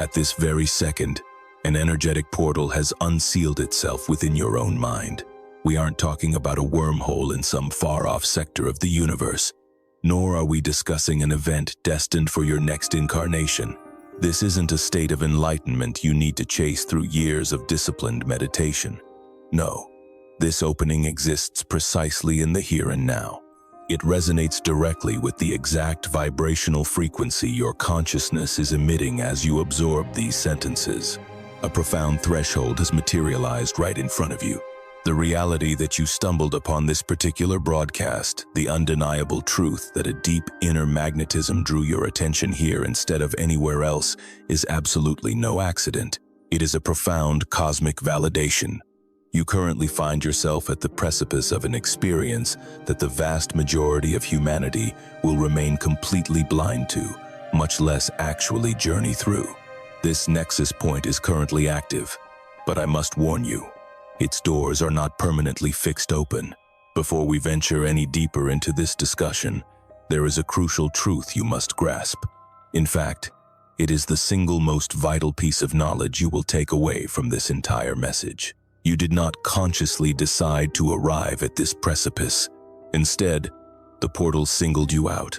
At this very second, an energetic portal has unsealed itself within your own mind. We aren't talking about a wormhole in some far-off sector of the universe, nor are we discussing an event destined for your next incarnation. This isn't a state of enlightenment you need to chase through years of disciplined meditation. No, this opening exists precisely in the here and now. It resonates directly with the exact vibrational frequency your consciousness is emitting as you absorb these sentences. A profound threshold has materialized right in front of you. The reality that you stumbled upon this particular broadcast, the undeniable truth that a deep inner magnetism drew your attention here instead of anywhere else, is absolutely no accident. It is a profound cosmic validation. You currently find yourself at the precipice of an experience that the vast majority of humanity will remain completely blind to, much less actually journey through. This nexus point is currently active, but I must warn you, its doors are not permanently fixed open. Before we venture any deeper into this discussion, there is a crucial truth you must grasp. In fact, it is the single most vital piece of knowledge you will take away from this entire message. You did not consciously decide to arrive at this precipice. Instead, the portal singled you out.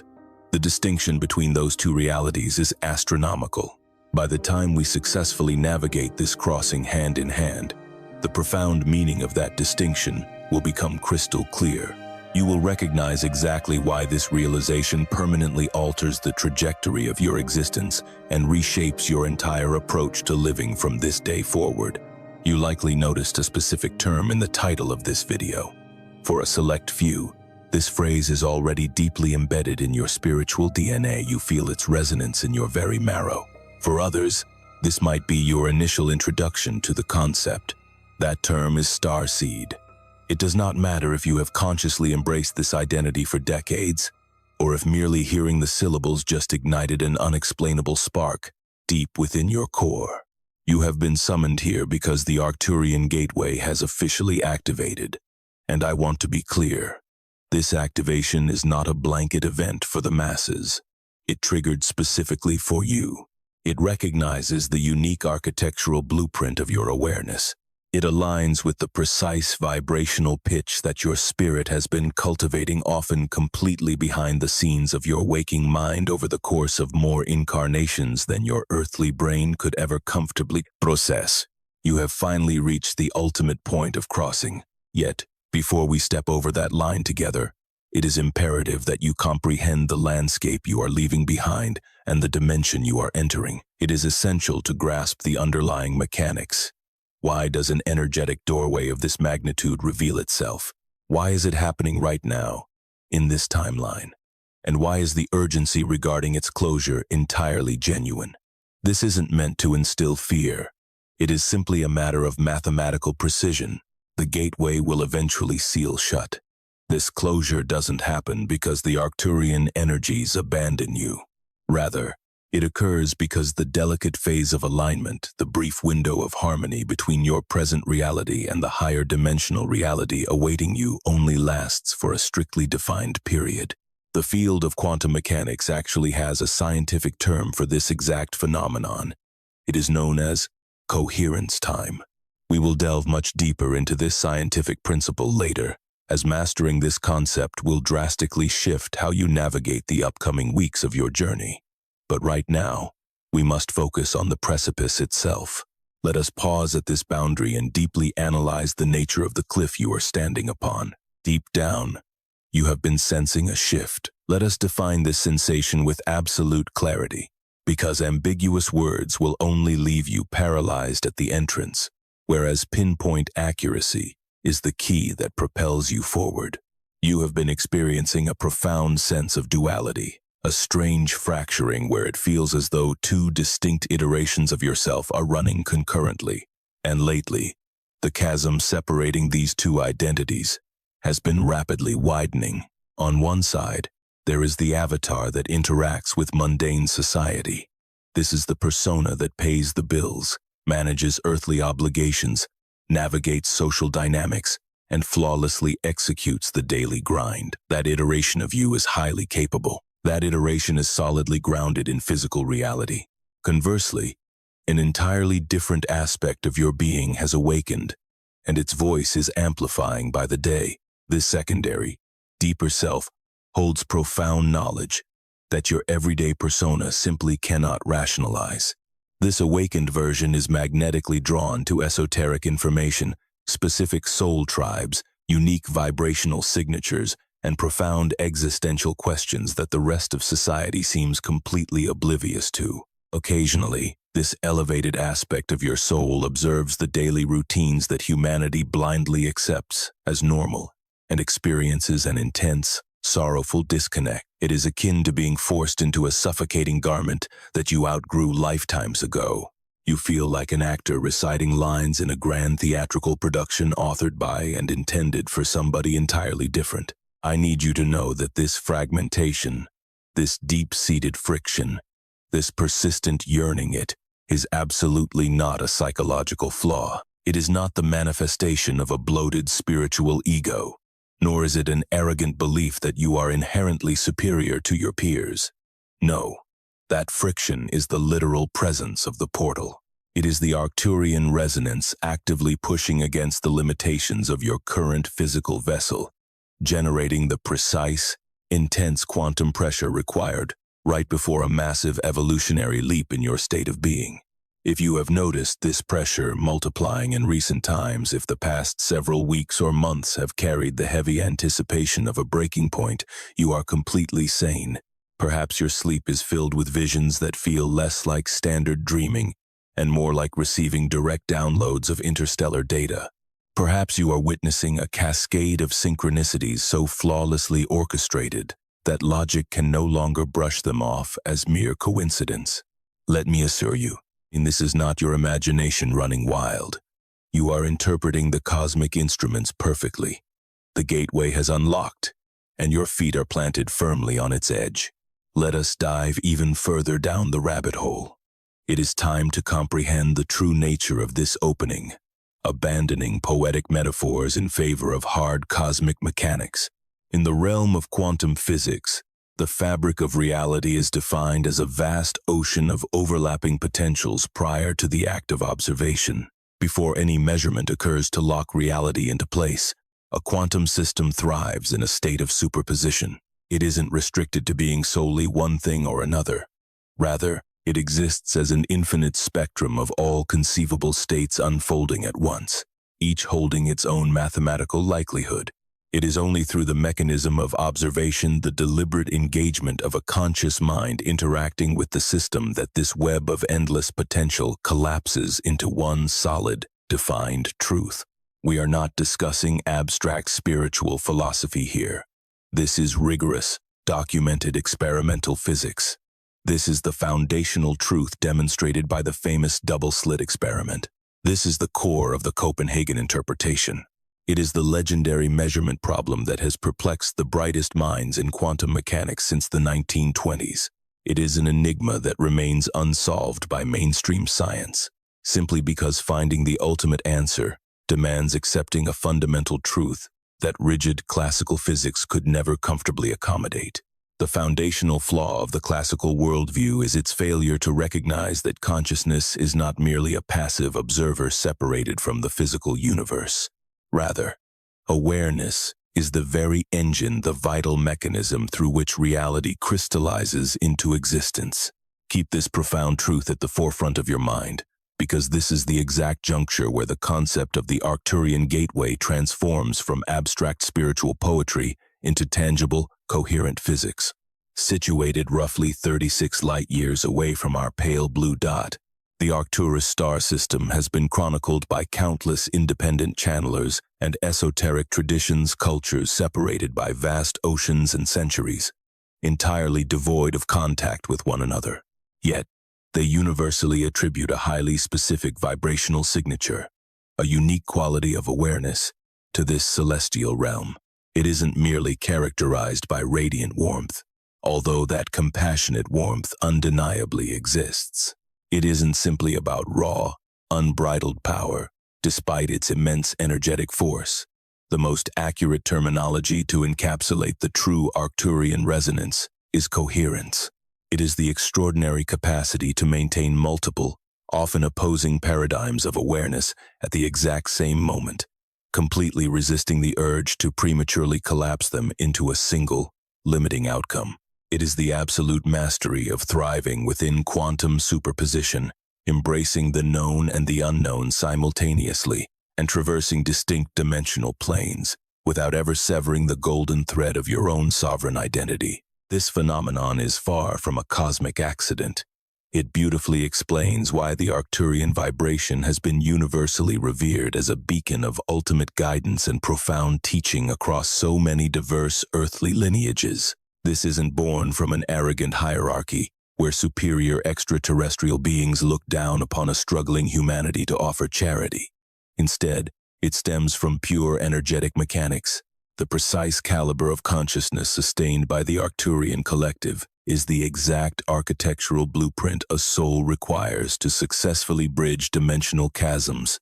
The distinction between those two realities is astronomical. By the time we successfully navigate this crossing hand in hand, the profound meaning of that distinction will become crystal clear. You will recognize exactly why this realization permanently alters the trajectory of your existence and reshapes your entire approach to living from this day forward. You likely noticed a specific term in the title of this video. For a select few, this phrase is already deeply embedded in your spiritual DNA. You feel its resonance in your very marrow. For others, this might be your initial introduction to the concept. That term is Starseed. It does not matter if you have consciously embraced this identity for decades, or if merely hearing the syllables just ignited an unexplainable spark deep within your core. You have been summoned here because the Arcturian gateway has officially activated. And I want to be clear, this activation is not a blanket event for the masses. It triggered specifically for you. It recognizes the unique architectural blueprint of your awareness. It aligns with the precise vibrational pitch that your spirit has been cultivating, often completely behind the scenes of your waking mind over the course of more incarnations than your earthly brain could ever comfortably process. You have finally reached the ultimate point of crossing. Yet, before we step over that line together, it is imperative that you comprehend the landscape you are leaving behind and the dimension you are entering. It is essential to grasp the underlying mechanics. Why does an energetic doorway of this magnitude reveal itself? Why is it happening right now, in this timeline? And why is the urgency regarding its closure entirely genuine? This isn't meant to instill fear. It is simply a matter of mathematical precision. The gateway will eventually seal shut. This closure doesn't happen because the Arcturian energies abandon you. Rather, it occurs because the delicate phase of alignment, the brief window of harmony between your present reality and the higher dimensional reality awaiting you, only lasts for a strictly defined period. The field of quantum mechanics actually has a scientific term for this exact phenomenon. It is known as coherence time. We will delve much deeper into this scientific principle later, as mastering this concept will drastically shift how you navigate the upcoming weeks of your journey. But right now, we must focus on the precipice itself. Let us pause at this boundary and deeply analyze the nature of the cliff you are standing upon. Deep down, you have been sensing a shift. Let us define this sensation with absolute clarity, because ambiguous words will only leave you paralyzed at the entrance, whereas pinpoint accuracy is the key that propels you forward. You have been experiencing a profound sense of duality, a strange fracturing where it feels as though two distinct iterations of yourself are running concurrently. And lately, the chasm separating these two identities has been rapidly widening. On one side, there is the avatar that interacts with mundane society. This is the persona that pays the bills, manages earthly obligations, navigates social dynamics, and flawlessly executes the daily grind. That iteration of you is highly capable. That iteration is solidly grounded in physical reality. Conversely, An entirely different aspect of your being has awakened, and its voice is amplifying by the day. This secondary, deeper self holds profound knowledge that your everyday persona simply cannot rationalize. This awakened version is magnetically drawn to esoteric information, specific soul tribes, unique vibrational signatures, and profound existential questions that the rest of society seems completely oblivious to. Occasionally, this elevated aspect of your soul observes the daily routines that humanity blindly accepts as normal and experiences an intense, sorrowful disconnect. It is akin to being forced into a suffocating garment that you outgrew lifetimes ago. You feel like an actor reciting lines in a grand theatrical production authored by and intended for somebody entirely different. I need you to know that this fragmentation, this deep-seated friction, this persistent yearning is absolutely not a psychological flaw. It is not the manifestation of a bloated spiritual ego, nor is it an arrogant belief that you are inherently superior to your peers. No, that friction is the literal presence of the portal. It is the Arcturian resonance actively pushing against the limitations of your current physical vessel, generating the precise, intense quantum pressure required right before a massive evolutionary leap in your state of being. If you have noticed this pressure multiplying in recent times, if the past several weeks or months have carried the heavy anticipation of a breaking point, you are completely sane. Perhaps your sleep is filled with visions that feel less like standard dreaming and more like receiving direct downloads of interstellar data. Perhaps you are witnessing a cascade of synchronicities so flawlessly orchestrated that logic can no longer brush them off as mere coincidence. Let me assure you, this is not your imagination running wild. You are interpreting the cosmic instruments perfectly. The gateway has unlocked, and your feet are planted firmly on its edge. Let us dive even further down the rabbit hole. It is time to comprehend the true nature of this opening, abandoning poetic metaphors in favor of hard cosmic mechanics. In the realm of quantum physics, the fabric of reality is defined as a vast ocean of overlapping potentials prior to the act of observation. Before any measurement occurs to lock reality into place, a quantum system thrives in a state of superposition. It isn't restricted to being solely one thing or another. Rather, it exists as an infinite spectrum of all conceivable states unfolding at once, each holding its own mathematical likelihood. It is only through the mechanism of observation, the deliberate engagement of a conscious mind interacting with the system, that this web of endless potential collapses into one solid, defined truth. We are not discussing abstract spiritual philosophy here. This is rigorous, documented experimental physics. This is the foundational truth demonstrated by the famous double-slit experiment. This is the core of the Copenhagen interpretation. It is the legendary measurement problem that has perplexed the brightest minds in quantum mechanics since the 1920s. It is an enigma that remains unsolved by mainstream science, simply because finding the ultimate answer demands accepting a fundamental truth that rigid classical physics could never comfortably accommodate. The foundational flaw of the classical worldview is its failure to recognize that consciousness is not merely a passive observer separated from the physical universe. Rather, awareness is the very engine, the vital mechanism through which reality crystallizes into existence. Keep this profound truth at the forefront of your mind, because this is the exact juncture where the concept of the Arcturian gateway transforms from abstract spiritual poetry into tangible, coherent physics. Situated roughly 36 light-years away from our pale blue dot, the Arcturus star system has been chronicled by countless independent channelers and esoteric traditions, cultures separated by vast oceans and centuries, entirely devoid of contact with one another. Yet, they universally attribute a highly specific vibrational signature, a unique quality of awareness, to this celestial realm. It isn't merely characterized by radiant warmth, although that compassionate warmth undeniably exists. It isn't simply about raw, unbridled power, despite its immense energetic force. The most accurate terminology to encapsulate the true Arcturian resonance is coherence. It is the extraordinary capacity to maintain multiple, often opposing paradigms of awareness at the exact same moment, completely resisting the urge to prematurely collapse them into a single, limiting outcome. It is the absolute mastery of thriving within quantum superposition, embracing the known and the unknown simultaneously, and traversing distinct dimensional planes, without ever severing the golden thread of your own sovereign identity. This phenomenon is far from a cosmic accident. It beautifully explains why the Arcturian vibration has been universally revered as a beacon of ultimate guidance and profound teaching across so many diverse earthly lineages. This isn't born from an arrogant hierarchy, where superior extraterrestrial beings look down upon a struggling humanity to offer charity. Instead, it stems from pure energetic mechanics. The precise caliber of consciousness sustained by the Arcturian collective is the exact architectural blueprint a soul requires to successfully bridge dimensional chasms,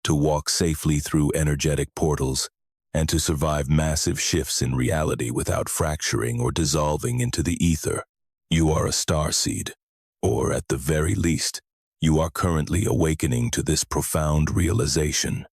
to walk safely through energetic portals, and to survive massive shifts in reality without fracturing or dissolving into the ether. You are a starseed, or at the very least, you are currently awakening to this profound realization.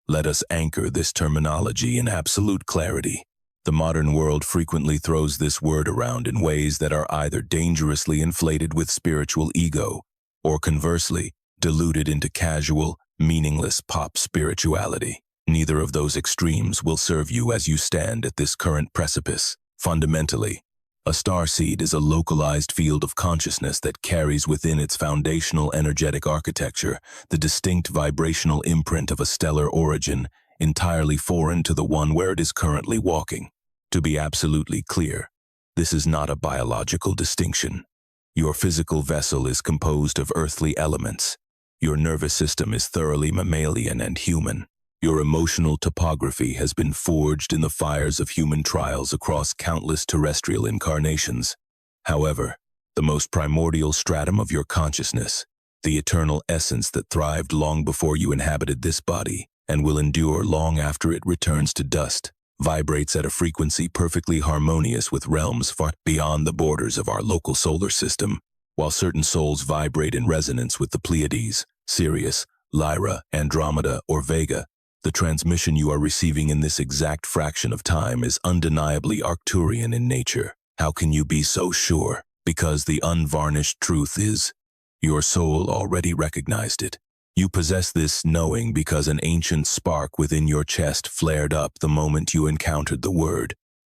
Let us anchor this terminology in absolute clarity. The modern world frequently throws this word around in ways that are either dangerously inflated with spiritual ego, or conversely, diluted into casual, meaningless pop spirituality. Neither of those extremes will serve you as you stand at this current precipice. Fundamentally, a starseed is a localized field of consciousness that carries within its foundational energetic architecture the distinct vibrational imprint of a stellar origin, entirely foreign to the one where it is currently walking. To be absolutely clear, this is not a biological distinction. Your physical vessel is composed of earthly elements. Your nervous system is thoroughly mammalian and human. Your emotional topography has been forged in the fires of human trials across countless terrestrial incarnations. However, the most primordial stratum of your consciousness, the eternal essence that thrived long before you inhabited this body and will endure long after it returns to dust, vibrates at a frequency perfectly harmonious with realms far beyond the borders of our local solar system. While certain souls vibrate in resonance with the Pleiades, Sirius, Lyra, Andromeda, or Vega, the transmission you are receiving in this exact fraction of time is undeniably Arcturian in nature. How can you be so sure? Because the unvarnished truth is, your soul already recognized it. You possess this knowing because an ancient spark within your chest flared up the moment you encountered the word,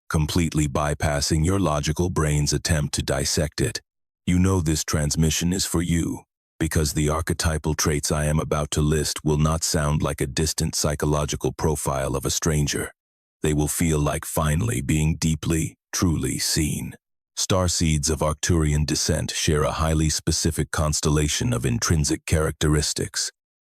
completely bypassing your logical brain's attempt to dissect it. You know this transmission is for you, because the archetypal traits I am about to list will not sound like a distant psychological profile of a stranger. They will feel like finally being deeply, truly seen. Starseeds of Arcturian descent share a highly specific constellation of intrinsic characteristics.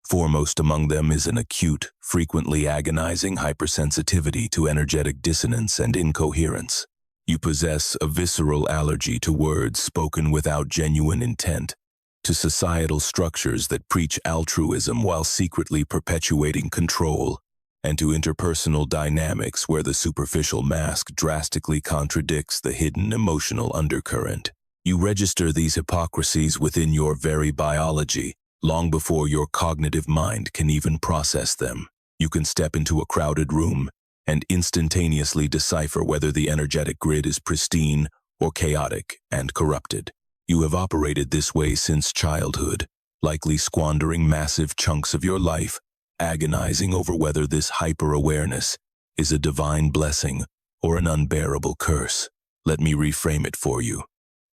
Foremost among them is an acute, frequently agonizing hypersensitivity to energetic dissonance and incoherence. You possess a visceral allergy to words spoken without genuine intent, to societal structures that preach altruism while secretly perpetuating control, and to interpersonal dynamics where the superficial mask drastically contradicts the hidden emotional undercurrent. You register these hypocrisies within your very biology, long before your cognitive mind can even process them. You can step into a crowded room and instantaneously decipher whether the energetic grid is pristine or chaotic and corrupted. You have operated this way since childhood, likely squandering massive chunks of your life, agonizing over whether this hyper-awareness is a divine blessing or an unbearable curse. Let me reframe it for you.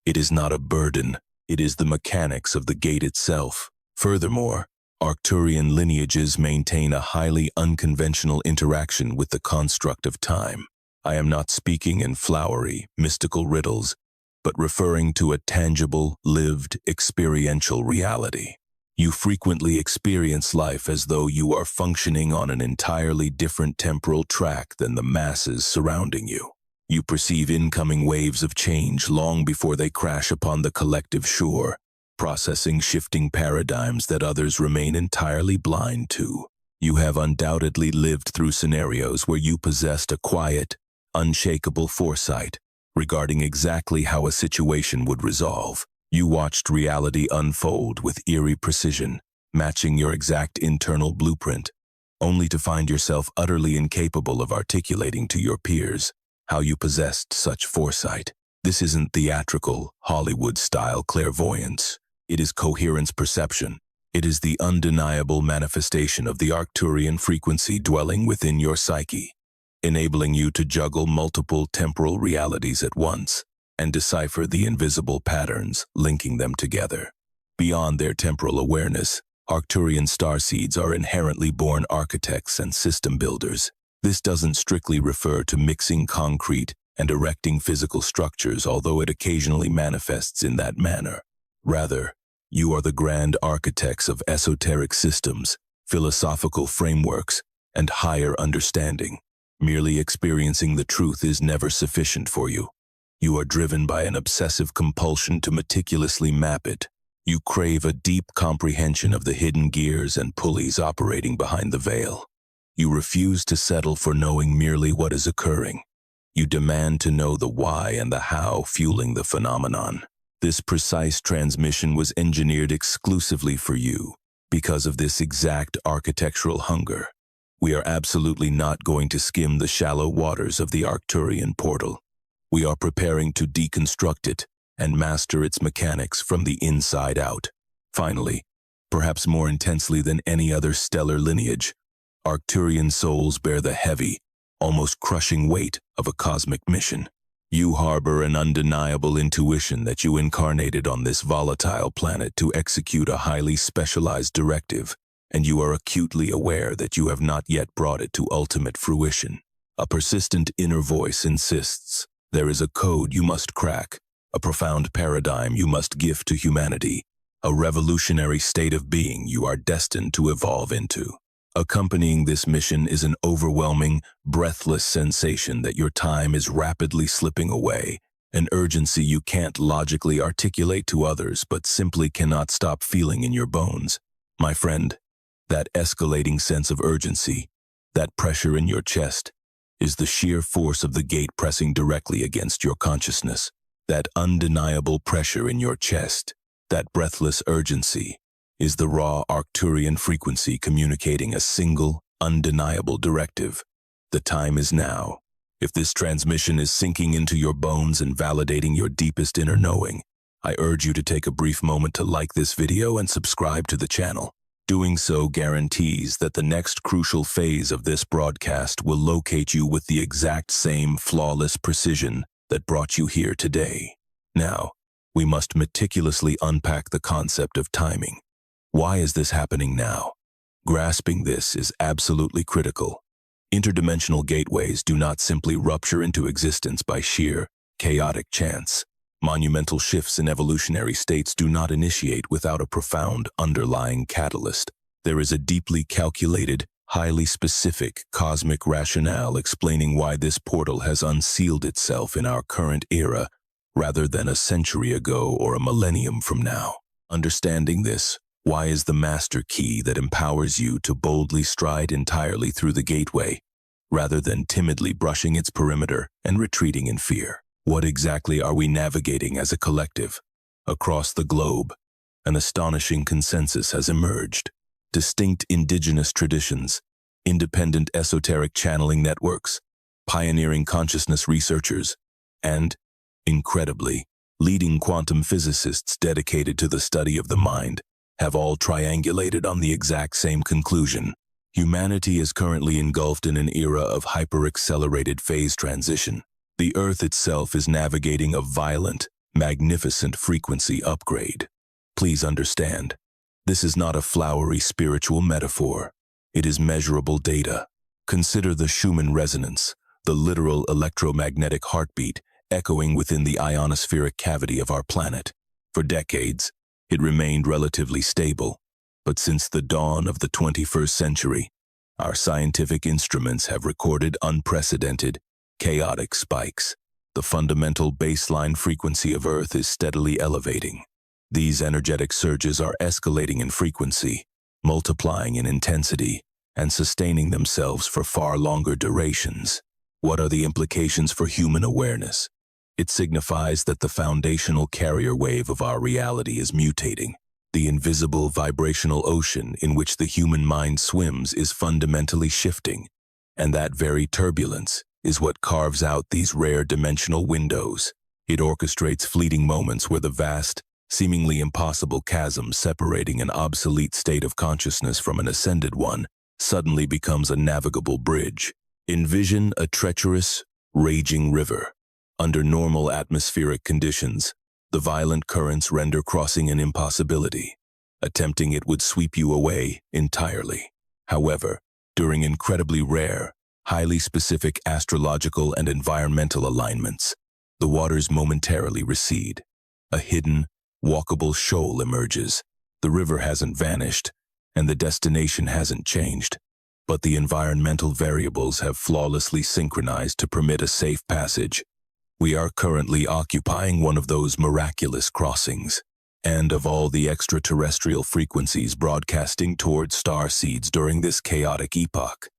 It is not a burden, it is the mechanics of the gate itself. Furthermore, Arcturian lineages maintain a highly unconventional interaction with the construct of time. I am not speaking in flowery, mystical riddles, but referring to a tangible, lived, experiential reality. You frequently experience life as though you are functioning on an entirely different temporal track than the masses surrounding you. You perceive incoming waves of change long before they crash upon the collective shore, processing shifting paradigms that others remain entirely blind to. You have undoubtedly lived through scenarios where you possessed a quiet, unshakable foresight regarding exactly how a situation would resolve. You watched reality unfold with eerie precision, matching your exact internal blueprint, only to find yourself utterly incapable of articulating to your peers how you possessed such foresight. This isn't theatrical, Hollywood-style clairvoyance. It is coherence perception. It is the undeniable manifestation of the Arcturian frequency dwelling within your psyche, enabling you to juggle multiple temporal realities at once and decipher the invisible patterns linking them together. Beyond their temporal awareness, Arcturian starseeds are inherently born architects and system builders. This doesn't strictly refer to mixing concrete and erecting physical structures, although it occasionally manifests in that manner. Rather, you are the grand architects of esoteric systems, philosophical frameworks, and higher understanding. Merely experiencing the truth is never sufficient for you. You are driven by an obsessive compulsion to meticulously map it. You crave a deep comprehension of the hidden gears and pulleys operating behind the veil. You refuse to settle for knowing merely what is occurring. You demand to know the why and the how fueling the phenomenon. This precise transmission was engineered exclusively for you because of this exact architectural hunger. We are absolutely not going to skim the shallow waters of the Arcturian portal. We are preparing to deconstruct it and master its mechanics from the inside out. Finally, perhaps more intensely than any other stellar lineage, Arcturian souls bear the heavy, almost crushing weight of a cosmic mission. You harbor an undeniable intuition that you incarnated on this volatile planet to execute a highly specialized directive, and you are acutely aware that you have not yet brought it to ultimate fruition. A persistent inner voice insists there is a code you must crack, a profound paradigm you must gift to humanity, a revolutionary state of being you are destined to evolve into. Accompanying this mission is an overwhelming, breathless sensation that your time is rapidly slipping away, an urgency you can't logically articulate to others but simply cannot stop feeling in your bones. My friend, that escalating sense of urgency, that pressure in your chest, is the sheer force of the gate pressing directly against your consciousness. That undeniable pressure in your chest, that breathless urgency, is the raw Arcturian frequency communicating a single, undeniable directive. The time is now. If this transmission is sinking into your bones and validating your deepest inner knowing, I urge you to take a brief moment to like this video and subscribe to the channel. Doing so guarantees that the next crucial phase of this broadcast will locate you with the exact same flawless precision that brought you here today. Now, we must meticulously unpack the concept of timing. Why is this happening now? Grasping this is absolutely critical. Interdimensional gateways do not simply rupture into existence by sheer, chaotic chance. Monumental shifts in evolutionary states do not initiate without a profound underlying catalyst. There is a deeply calculated, highly specific cosmic rationale explaining why this portal has unsealed itself in our current era, rather than a century ago or a millennium from now. Understanding this, why is the master key that empowers you to boldly stride entirely through the gateway, rather than timidly brushing its perimeter and retreating in fear. What exactly are we navigating as a collective? Across the globe, an astonishing consensus has emerged. Distinct indigenous traditions, independent esoteric channeling networks, pioneering consciousness researchers, and, incredibly, leading quantum physicists dedicated to the study of the mind have all triangulated on the exact same conclusion. Humanity is currently engulfed in an era of hyper-accelerated phase transition. The Earth itself is navigating a violent, magnificent frequency upgrade. Please understand, this is not a flowery spiritual metaphor. It is measurable data. Consider the Schumann resonance, the literal electromagnetic heartbeat echoing within the ionospheric cavity of our planet. For decades, it remained relatively stable, but since the dawn of the 21st century, our scientific instruments have recorded unprecedented, chaotic spikes. The fundamental baseline frequency of Earth is steadily elevating. These energetic surges are escalating in frequency, multiplying in intensity, and sustaining themselves for far longer durations. What are the implications for human awareness? It signifies that the foundational carrier wave of our reality is mutating. The invisible vibrational ocean in which the human mind swims is fundamentally shifting, and that very turbulence is what carves out these rare dimensional windows. It orchestrates fleeting moments where the vast, seemingly impossible chasm separating an obsolete state of consciousness from an ascended one suddenly becomes a navigable bridge. Envision a treacherous, raging river. Under normal atmospheric conditions, the violent currents render crossing an impossibility. Attempting it would sweep you away entirely. However, during incredibly rare, highly specific astrological and environmental alignments, the waters momentarily recede. A hidden, walkable shoal emerges. The river hasn't vanished, and the destination hasn't changed, but the environmental variables have flawlessly synchronized to permit a safe passage. We are currently occupying one of those miraculous crossings, and of all the extraterrestrial frequencies broadcasting towards starseeds during this chaotic epoch,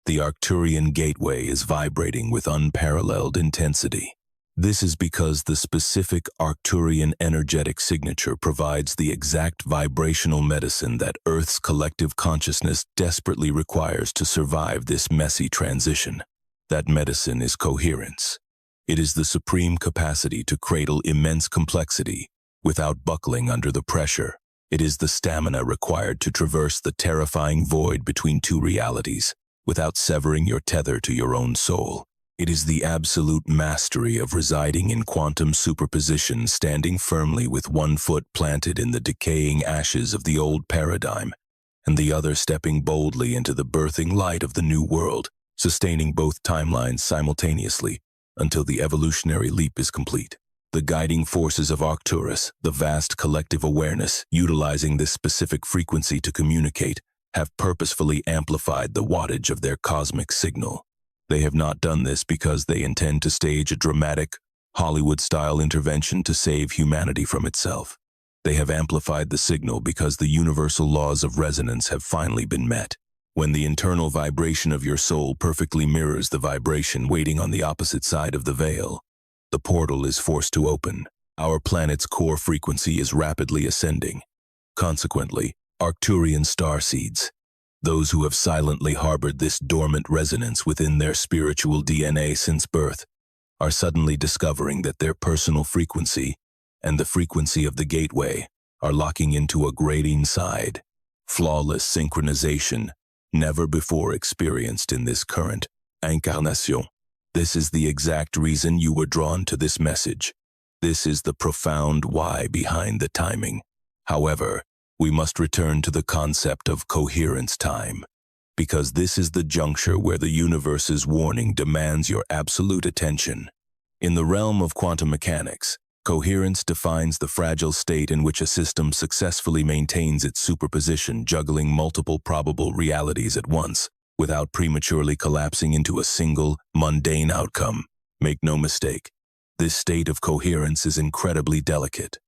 the Arcturian gateway is vibrating with unparalleled intensity. This is because the specific Arcturian energetic signature provides the exact vibrational medicine that Earth's collective consciousness desperately requires to survive this messy transition. That medicine is coherence. It is the supreme capacity to cradle immense complexity without buckling under the pressure. It is the stamina required to traverse the terrifying void between two realities without severing your tether to your own soul. It is the absolute mastery of residing in quantum superposition, standing firmly with one foot planted in the decaying ashes of the old paradigm, and the other stepping boldly into the birthing light of the new world, sustaining both timelines simultaneously until the evolutionary leap is complete. The guiding forces of Arcturus, the vast collective awareness utilizing this specific frequency to communicate, have purposefully amplified the wattage of their cosmic signal. They have not done this because they intend to stage a dramatic, Hollywood-style intervention to save humanity from itself. They have amplified the signal because the universal laws of resonance have finally been met. When the internal vibration of your soul perfectly mirrors the vibration waiting on the opposite side of the veil, the portal is forced to open. Our planet's core frequency is rapidly ascending. Consequently, Arcturian starseeds, those who have silently harbored this dormant resonance within their spiritual DNA since birth, are suddenly discovering that their personal frequency and the frequency of the gateway are locking into a grating side. Flawless synchronization, never before experienced in this current incarnation. This is the exact reason you were drawn to this message. This is the profound why behind the timing. However, we must return to the concept of coherence time, because this is the juncture where the universe's warning demands your absolute attention. In the realm of quantum mechanics, coherence defines the fragile state in which a system successfully maintains its superposition, juggling multiple probable realities at once, without prematurely collapsing into a single, mundane outcome. Make no mistake, this state of coherence is incredibly delicate.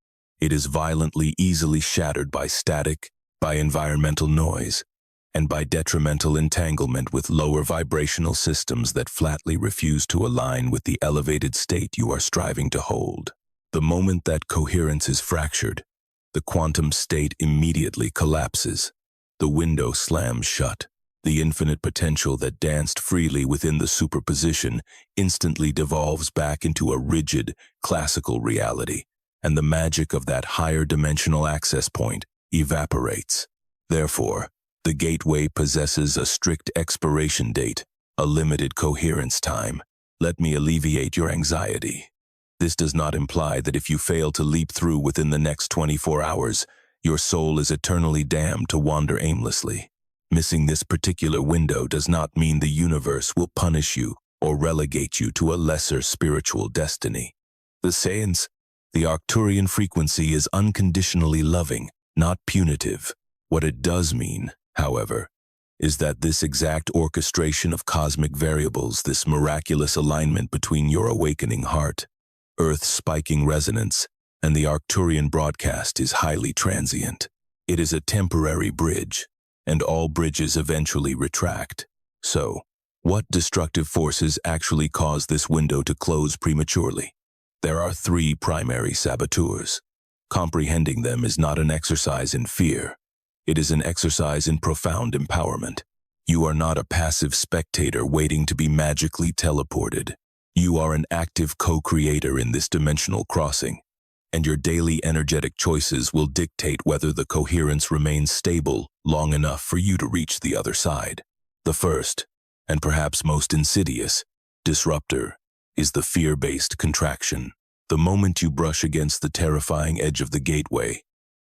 It is violently easily shattered by static, by environmental noise, and by detrimental entanglement with lower vibrational systems that flatly refuse to align with the elevated state you are striving to hold. The moment that coherence is fractured, the quantum state immediately collapses. The window slams shut. The infinite potential that danced freely within the superposition instantly devolves back into a rigid, classical reality, and the magic of that higher dimensional access point evaporates. Therefore, the gateway possesses a strict expiration date, a limited coherence time. Let me alleviate your anxiety. This does not imply that if you fail to leap through within the next 24 hours, your soul is eternally damned to wander aimlessly. Missing this particular window does not mean the universe will punish you or relegate you to a lesser spiritual destiny. The Arcturian frequency is unconditionally loving, not punitive. What it does mean, however, is that this exact orchestration of cosmic variables, this miraculous alignment between your awakening heart, Earth's spiking resonance, and the Arcturian broadcast is highly transient. It is a temporary bridge, and all bridges eventually retract. So, what destructive forces actually cause this window to close prematurely? There are three primary saboteurs. Comprehending them is not an exercise in fear. It is an exercise in profound empowerment. You are not a passive spectator waiting to be magically teleported. You are an active co-creator in this dimensional crossing, and your daily energetic choices will dictate whether the coherence remains stable long enough for you to reach the other side. The first, and perhaps most insidious, disruptor is the fear-based contraction. The moment you brush against the terrifying edge of the gateway,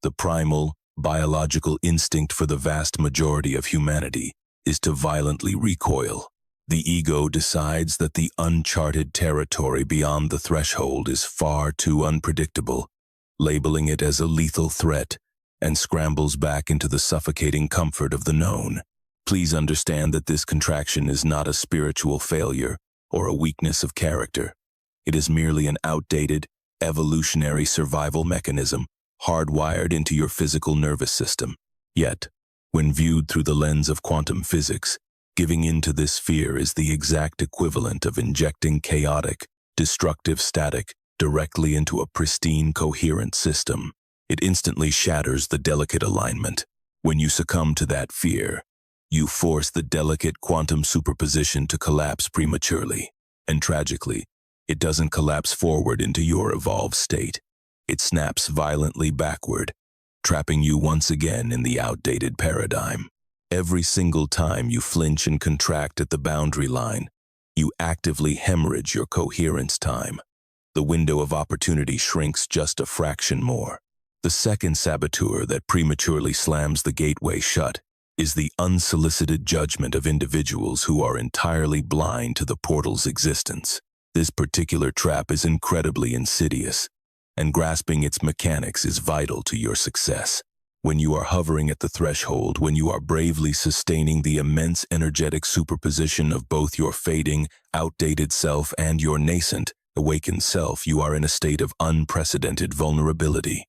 the primal, biological instinct for the vast majority of humanity is to violently recoil. The ego decides that the uncharted territory beyond the threshold is far too unpredictable, labeling it as a lethal threat, and scrambles back into the suffocating comfort of the known. Please understand that this contraction is not a spiritual failure or a weakness of character. It is merely an outdated, evolutionary survival mechanism hardwired into your physical nervous system. Yet, when viewed through the lens of quantum physics, giving in to this fear is the exact equivalent of injecting chaotic, destructive static directly into a pristine, coherent system. It instantly shatters the delicate alignment. When you succumb to that fear, you force the delicate quantum superposition to collapse prematurely. And tragically, it doesn't collapse forward into your evolved state. It snaps violently backward, trapping you once again in the outdated paradigm. Every single time you flinch and contract at the boundary line, you actively hemorrhage your coherence time. The window of opportunity shrinks just a fraction more. The second saboteur that prematurely slams the gateway shut is the unsolicited judgment of individuals who are entirely blind to the portal's existence. This particular trap is incredibly insidious, and grasping its mechanics is vital to your success. When you are hovering at the threshold, when you are bravely sustaining the immense energetic superposition of both your fading, outdated self and your nascent, awakened self, you are in a state of unprecedented vulnerability.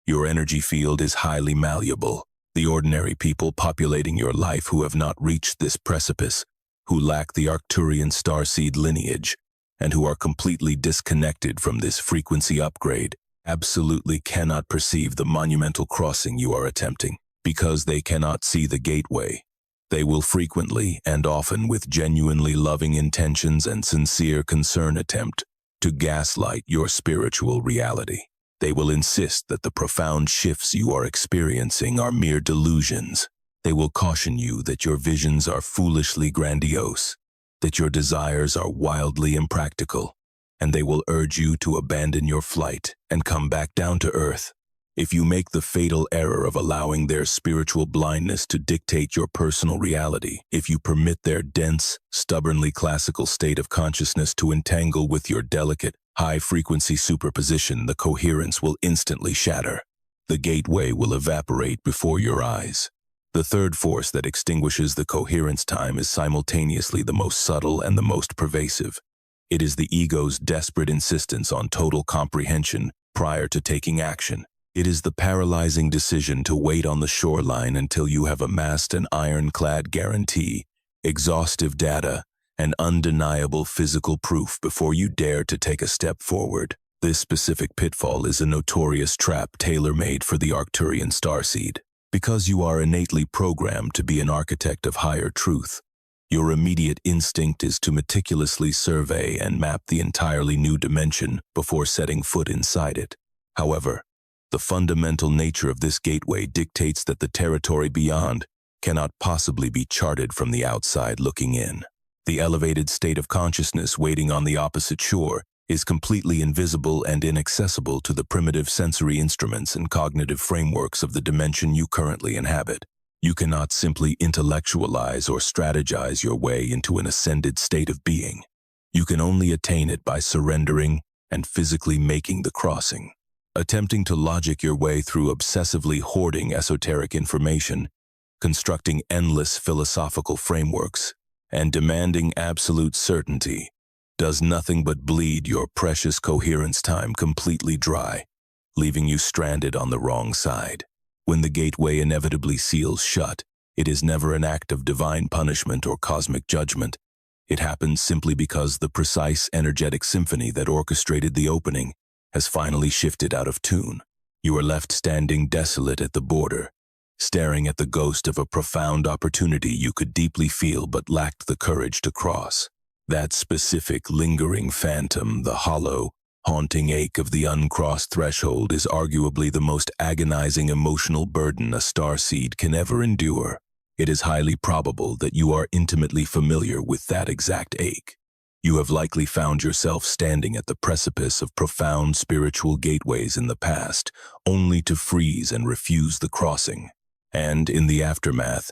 Your energy field is highly malleable. The ordinary people populating your life who have not reached this precipice, who lack the Arcturian Starseed lineage, and who are completely disconnected from this frequency upgrade, absolutely cannot perceive the monumental crossing you are attempting. Because they cannot see the gateway, they will frequently and often with genuinely loving intentions and sincere concern attempt to gaslight your spiritual reality. They will insist that the profound shifts you are experiencing are mere delusions. They will caution you that your visions are foolishly grandiose, that your desires are wildly impractical, and they will urge you to abandon your flight and come back down to earth. If you make the fatal error of allowing their spiritual blindness to dictate your personal reality, if you permit their dense, stubbornly classical state of consciousness to entangle with your delicate, high-frequency superposition, the coherence will instantly shatter. The gateway will evaporate before your eyes. The third force that extinguishes the coherence time is simultaneously the most subtle and the most pervasive. It is the ego's desperate insistence on total comprehension prior to taking action. It is the paralyzing decision to wait on the shoreline until you have amassed an ironclad guarantee, exhaustive data, and undeniable physical proof before you dare to take a step forward. This specific pitfall is a notorious trap tailor-made for the Arcturian Starseed. Because you are innately programmed to be an architect of higher truth, your immediate instinct is to meticulously survey and map the entirely new dimension before setting foot inside it. However, the fundamental nature of this gateway dictates that the territory beyond cannot possibly be charted from the outside looking in. The elevated state of consciousness waiting on the opposite shore is completely invisible and inaccessible to the primitive sensory instruments and cognitive frameworks of the dimension you currently inhabit. You cannot simply intellectualize or strategize your way into an ascended state of being. You can only attain it by surrendering and physically making the crossing. Attempting to logic your way through obsessively hoarding esoteric information, constructing endless philosophical frameworks, and demanding absolute certainty does nothing but bleed your precious coherence time completely dry, leaving you stranded on the wrong side. When the gateway inevitably seals shut, it is never an act of divine punishment or cosmic judgment. It happens simply because the precise energetic symphony that orchestrated the opening has finally shifted out of tune. You are left standing desolate at the border, staring at the ghost of a profound opportunity you could deeply feel but lacked the courage to cross. That specific lingering phantom, the hollow, haunting ache of the uncrossed threshold, is arguably the most agonizing emotional burden a starseed can ever endure. It is highly probable that you are intimately familiar with that exact ache. You have likely found yourself standing at the precipice of profound spiritual gateways in the past, only to freeze and refuse the crossing. And in the aftermath,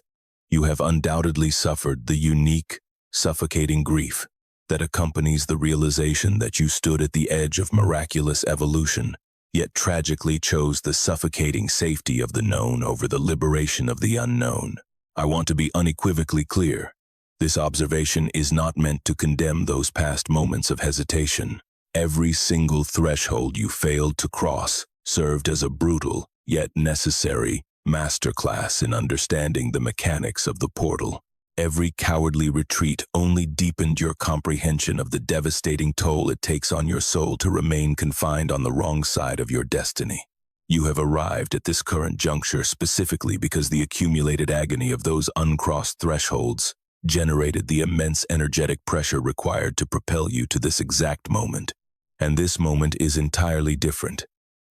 you have undoubtedly suffered the unique, suffocating grief that accompanies the realization that you stood at the edge of miraculous evolution, yet tragically chose the suffocating safety of the known over the liberation of the unknown. I want to be unequivocally clear. This observation is not meant to condemn those past moments of hesitation. Every single threshold you failed to cross served as a brutal, yet necessary, masterclass in understanding the mechanics of the portal. Every cowardly retreat only deepened your comprehension of the devastating toll it takes on your soul to remain confined on the wrong side of your destiny. You have arrived at this current juncture specifically because the accumulated agony of those uncrossed thresholds generated the immense energetic pressure required to propel you to this exact moment. And this moment is entirely different.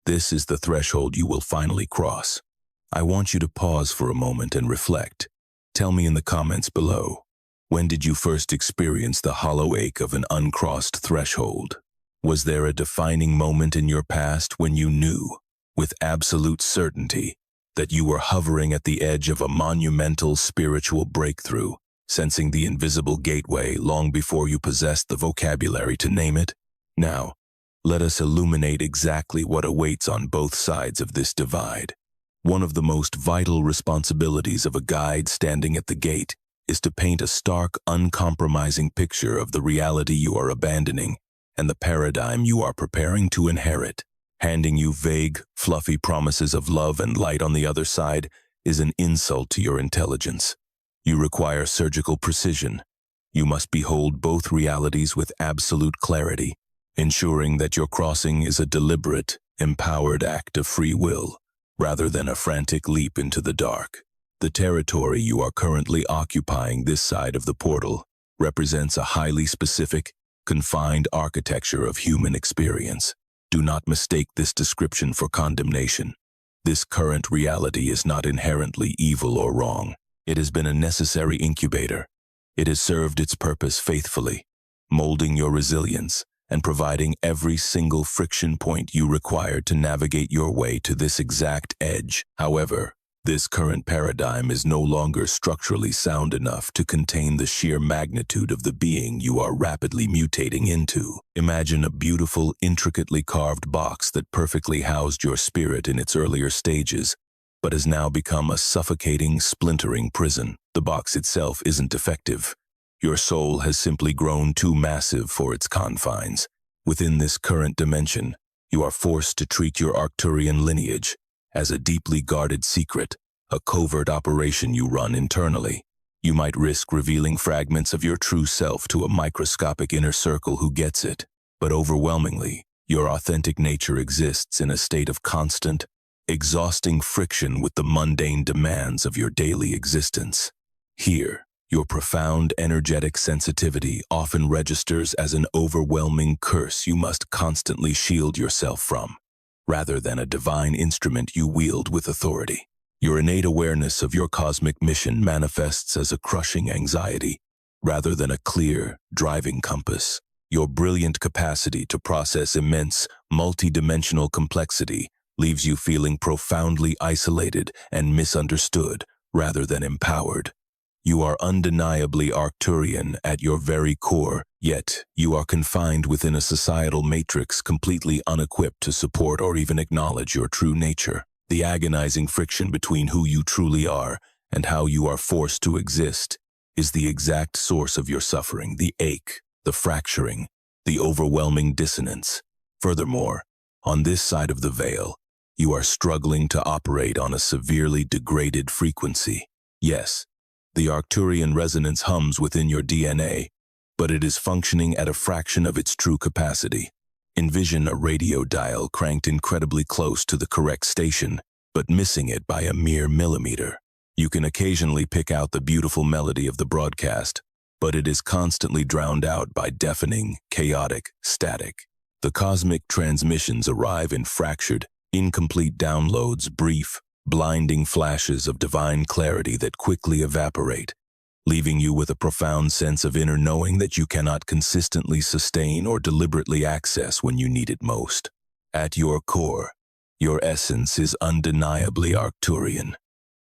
This is the threshold you will finally cross. I want you to pause for a moment and reflect. Tell me in the comments below, when did you first experience the hollow ache of an uncrossed threshold? Was there a defining moment in your past when you knew, with absolute certainty, that you were hovering at the edge of a monumental spiritual breakthrough, sensing the invisible gateway long before you possessed the vocabulary to name it? Now, let us illuminate exactly what awaits on both sides of this divide. One of the most vital responsibilities of a guide standing at the gate is to paint a stark, uncompromising picture of the reality you are abandoning and the paradigm you are preparing to inherit. Handing you vague, fluffy promises of love and light on the other side is an insult to your intelligence. You require surgical precision. You must behold both realities with absolute clarity, ensuring that your crossing is a deliberate, empowered act of free will, rather than a frantic leap into the dark. The territory you are currently occupying this side of the portal represents a highly specific, confined architecture of human experience. Do not mistake this description for condemnation. This current reality is not inherently evil or wrong. It has been a necessary incubator. It has served its purpose faithfully, molding your resilience and providing every single friction point you require to navigate your way to this exact edge. However, this current paradigm is no longer structurally sound enough to contain the sheer magnitude of the being you are rapidly mutating into. Imagine a beautiful, intricately carved box that perfectly housed your spirit in its earlier stages, but has now become a suffocating, splintering prison. The box itself isn't defective. Your soul has simply grown too massive for its confines. Within this current dimension, you are forced to treat your Arcturian lineage as a deeply guarded secret, a covert operation you run internally. You might risk revealing fragments of your true self to a microscopic inner circle who gets it, but overwhelmingly, your authentic nature exists in a state of constant, exhausting friction with the mundane demands of your daily existence. Here, your profound energetic sensitivity often registers as an overwhelming curse you must constantly shield yourself from, rather than a divine instrument you wield with authority. Your innate awareness of your cosmic mission manifests as a crushing anxiety, rather than a clear, driving compass. Your brilliant capacity to process immense, multidimensional complexity leaves you feeling profoundly isolated and misunderstood, rather than empowered. You are undeniably Arcturian at your very core, yet you are confined within a societal matrix completely unequipped to support or even acknowledge your true nature. The agonizing friction between who you truly are and how you are forced to exist is the exact source of your suffering, the ache, the fracturing, the overwhelming dissonance. Furthermore, on this side of the veil, you are struggling to operate on a severely degraded frequency. Yes, the Arcturian resonance hums within your DNA, but it is functioning at a fraction of its true capacity. Envision a radio dial cranked incredibly close to the correct station, but missing it by a mere millimeter. You can occasionally pick out the beautiful melody of the broadcast, but it is constantly drowned out by deafening, chaotic static. The cosmic transmissions arrive in fractured, incomplete downloads, brief, blinding flashes of divine clarity that quickly evaporate, leaving you with a profound sense of inner knowing that you cannot consistently sustain or deliberately access when you need it most. At your core, your essence is undeniably Arcturian,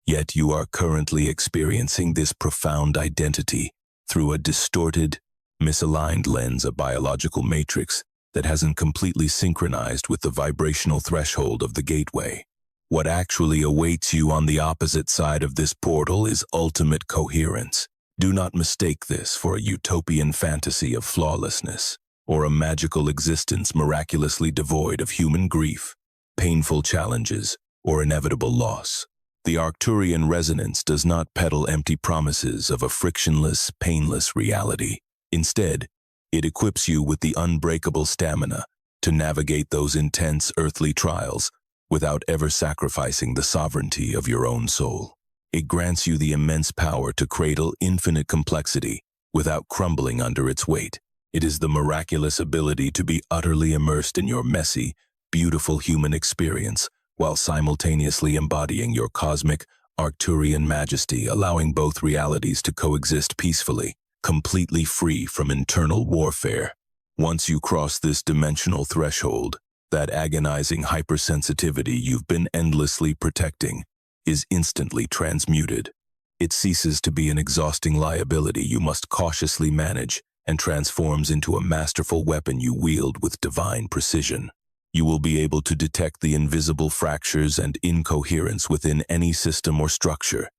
yet you are currently experiencing this profound identity through a distorted, misaligned lens, a biological matrix that hasn't completely synchronized with the vibrational threshold of the gateway. What actually awaits you on the opposite side of this portal is ultimate coherence. Do not mistake this for a utopian fantasy of flawlessness or a magical existence miraculously devoid of human grief, painful challenges, or inevitable loss. The Arcturian resonance does not peddle empty promises of a frictionless, painless reality. Instead, it equips you with the unbreakable stamina to navigate those intense earthly trials without ever sacrificing the sovereignty of your own soul. It grants you the immense power to cradle infinite complexity without crumbling under its weight. It is the miraculous ability to be utterly immersed in your messy, beautiful human experience while simultaneously embodying your cosmic, Arcturian majesty, allowing both realities to coexist peacefully, completely free from internal warfare. Once you cross this dimensional threshold, that agonizing hypersensitivity you've been endlessly protecting is instantly transmuted. It ceases to be an exhausting liability you must cautiously manage and transforms into a masterful weapon you wield with divine precision. You will be able to detect the invisible fractures and incoherence within any system or structure,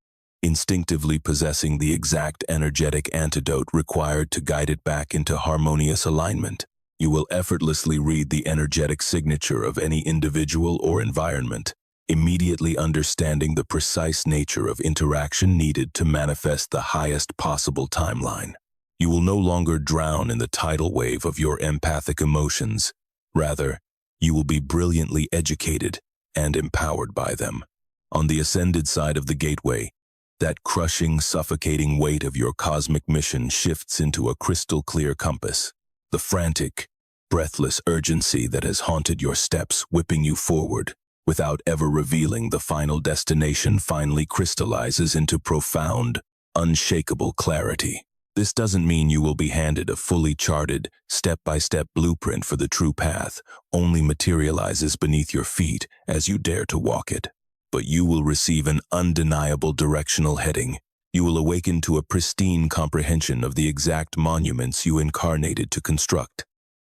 instinctively possessing the exact energetic antidote required to guide it back into harmonious alignment. You will effortlessly read the energetic signature of any individual or environment, immediately understanding the precise nature of interaction needed to manifest the highest possible timeline. You will no longer drown in the tidal wave of your empathic emotions. Rather, you will be brilliantly educated and empowered by them. On the ascended side of the gateway, that crushing, suffocating weight of your cosmic mission shifts into a crystal-clear compass. The frantic, breathless urgency that has haunted your steps, whipping you forward, without ever revealing the final destination, finally crystallizes into profound, unshakable clarity. This doesn't mean you will be handed a fully charted, step-by-step blueprint for the true path, only materializes beneath your feet as you dare to walk it. But you will receive an undeniable directional heading. You will awaken to a pristine comprehension of the exact monuments you incarnated to construct,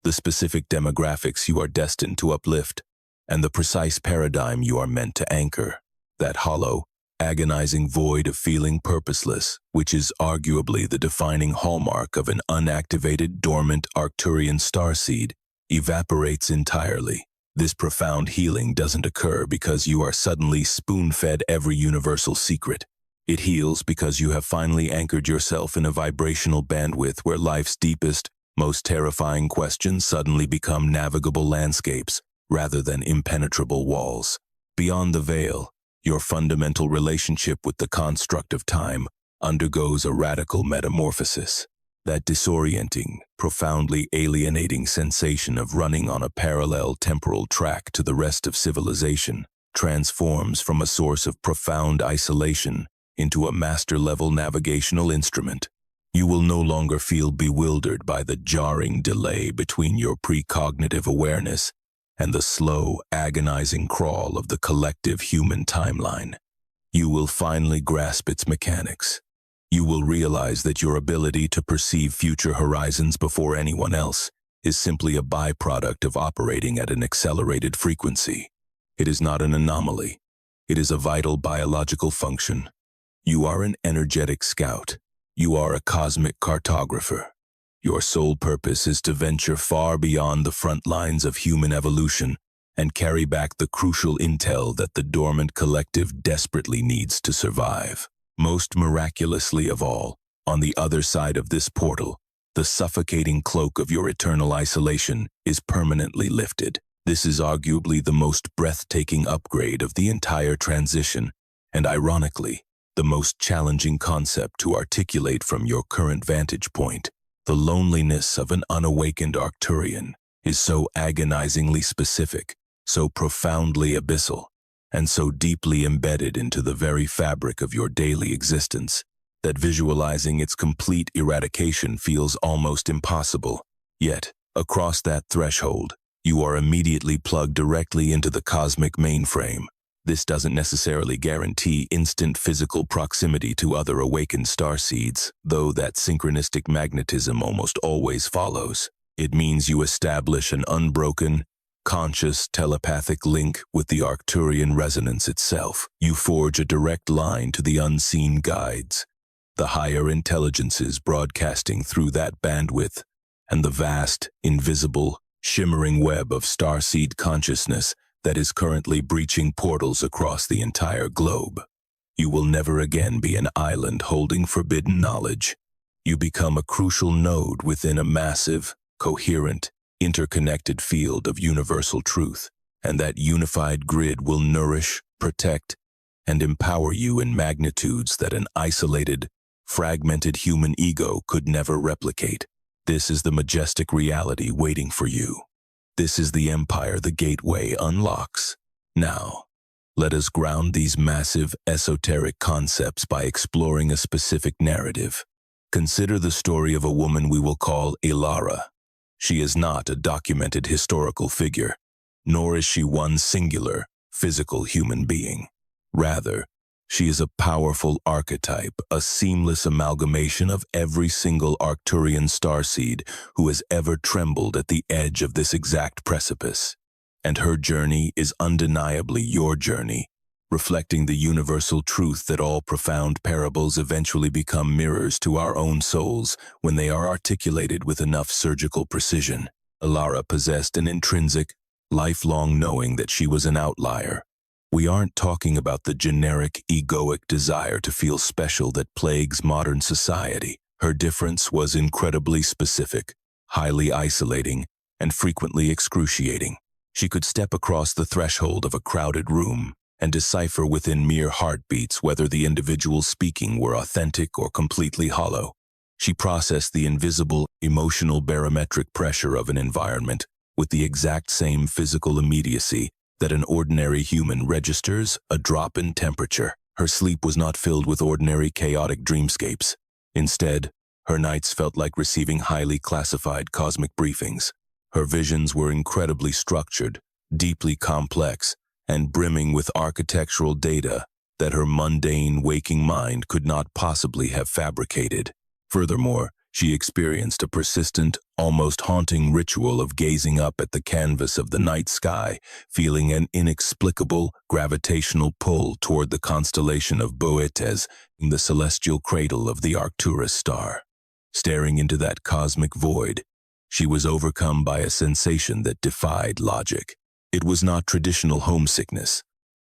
the specific demographics you are destined to uplift, and the precise paradigm you are meant to anchor. That hollow, agonizing void of feeling purposeless, which is arguably the defining hallmark of an unactivated, dormant Arcturian starseed, evaporates entirely. This profound healing doesn't occur because you are suddenly spoon-fed every universal secret. It heals because you have finally anchored yourself in a vibrational bandwidth where life's deepest, most terrifying questions suddenly become navigable landscapes rather than impenetrable walls. Beyond the veil, your fundamental relationship with the construct of time undergoes a radical metamorphosis. That disorienting, profoundly alienating sensation of running on a parallel temporal track to the rest of civilization transforms from a source of profound isolation into a master-level navigational instrument. You will no longer feel bewildered by the jarring delay between your precognitive awareness and the slow, agonizing crawl of the collective human timeline. You will finally grasp its mechanics. You will realize that your ability to perceive future horizons before anyone else is simply a byproduct of operating at an accelerated frequency. It is not an anomaly. It is a vital biological function. You are an energetic scout. You are a cosmic cartographer. Your sole purpose is to venture far beyond the front lines of human evolution and carry back the crucial intel that the dormant collective desperately needs to survive. Most miraculously of all, on the other side of this portal, The suffocating cloak of your eternal isolation is permanently lifted. This is arguably the most breathtaking upgrade of the entire transition, and ironically, the most challenging concept to articulate from your current vantage point. The loneliness of an unawakened Arcturian is so agonizingly specific, so profoundly abyssal, and so deeply embedded into the very fabric of your daily existence that visualizing its complete eradication feels almost impossible. Yet, across that threshold, you are immediately plugged directly into the cosmic mainframe. This doesn't necessarily guarantee instant physical proximity to other awakened starseeds, though that synchronistic magnetism almost always follows. It means you establish an unbroken, conscious telepathic link with the Arcturian resonance itself. You forge a direct line to the unseen guides, the higher intelligences broadcasting through that bandwidth, and the vast, invisible, shimmering web of starseed consciousness that is currently breaching portals across the entire globe. You will never again be an island holding forbidden knowledge. You become a crucial node within a massive, coherent, interconnected field of universal truth, and that unified grid will nourish, protect, and empower you in magnitudes that an isolated, fragmented human ego could never replicate. This is the majestic reality waiting for you. This is the empire the gateway unlocks. Now, let us ground these massive, esoteric concepts by exploring a specific narrative. Consider the story of a woman we will call Ilara. She is not a documented historical figure, nor is she one singular, physical human being. Rather, she is a powerful archetype, a seamless amalgamation of every single Arcturian starseed who has ever trembled at the edge of this exact precipice. And her journey is undeniably your journey, reflecting the universal truth that all profound parables eventually become mirrors to our own souls when they are articulated with enough surgical precision. Ilara possessed an intrinsic, lifelong knowing that she was an outlier. We aren't talking about the generic, egoic desire to feel special that plagues modern society. Her difference was incredibly specific, highly isolating, and frequently excruciating. She could step across the threshold of a crowded room and decipher within mere heartbeats whether the individual speaking were authentic or completely hollow. She processed the invisible, emotional barometric pressure of an environment with the exact same physical immediacy that an ordinary human registers a drop in temperature. Her sleep was not filled with ordinary chaotic dreamscapes. Instead, her nights felt like receiving highly classified cosmic briefings. Her visions were incredibly structured, deeply complex, and brimming with architectural data that her mundane waking mind could not possibly have fabricated. Furthermore, she experienced a persistent, almost haunting ritual of gazing up at the canvas of the night sky, feeling an inexplicable gravitational pull toward the constellation of Boetes, the celestial cradle of the Arcturus star. Staring into that cosmic void, she was overcome by a sensation that defied logic. It was not traditional homesickness,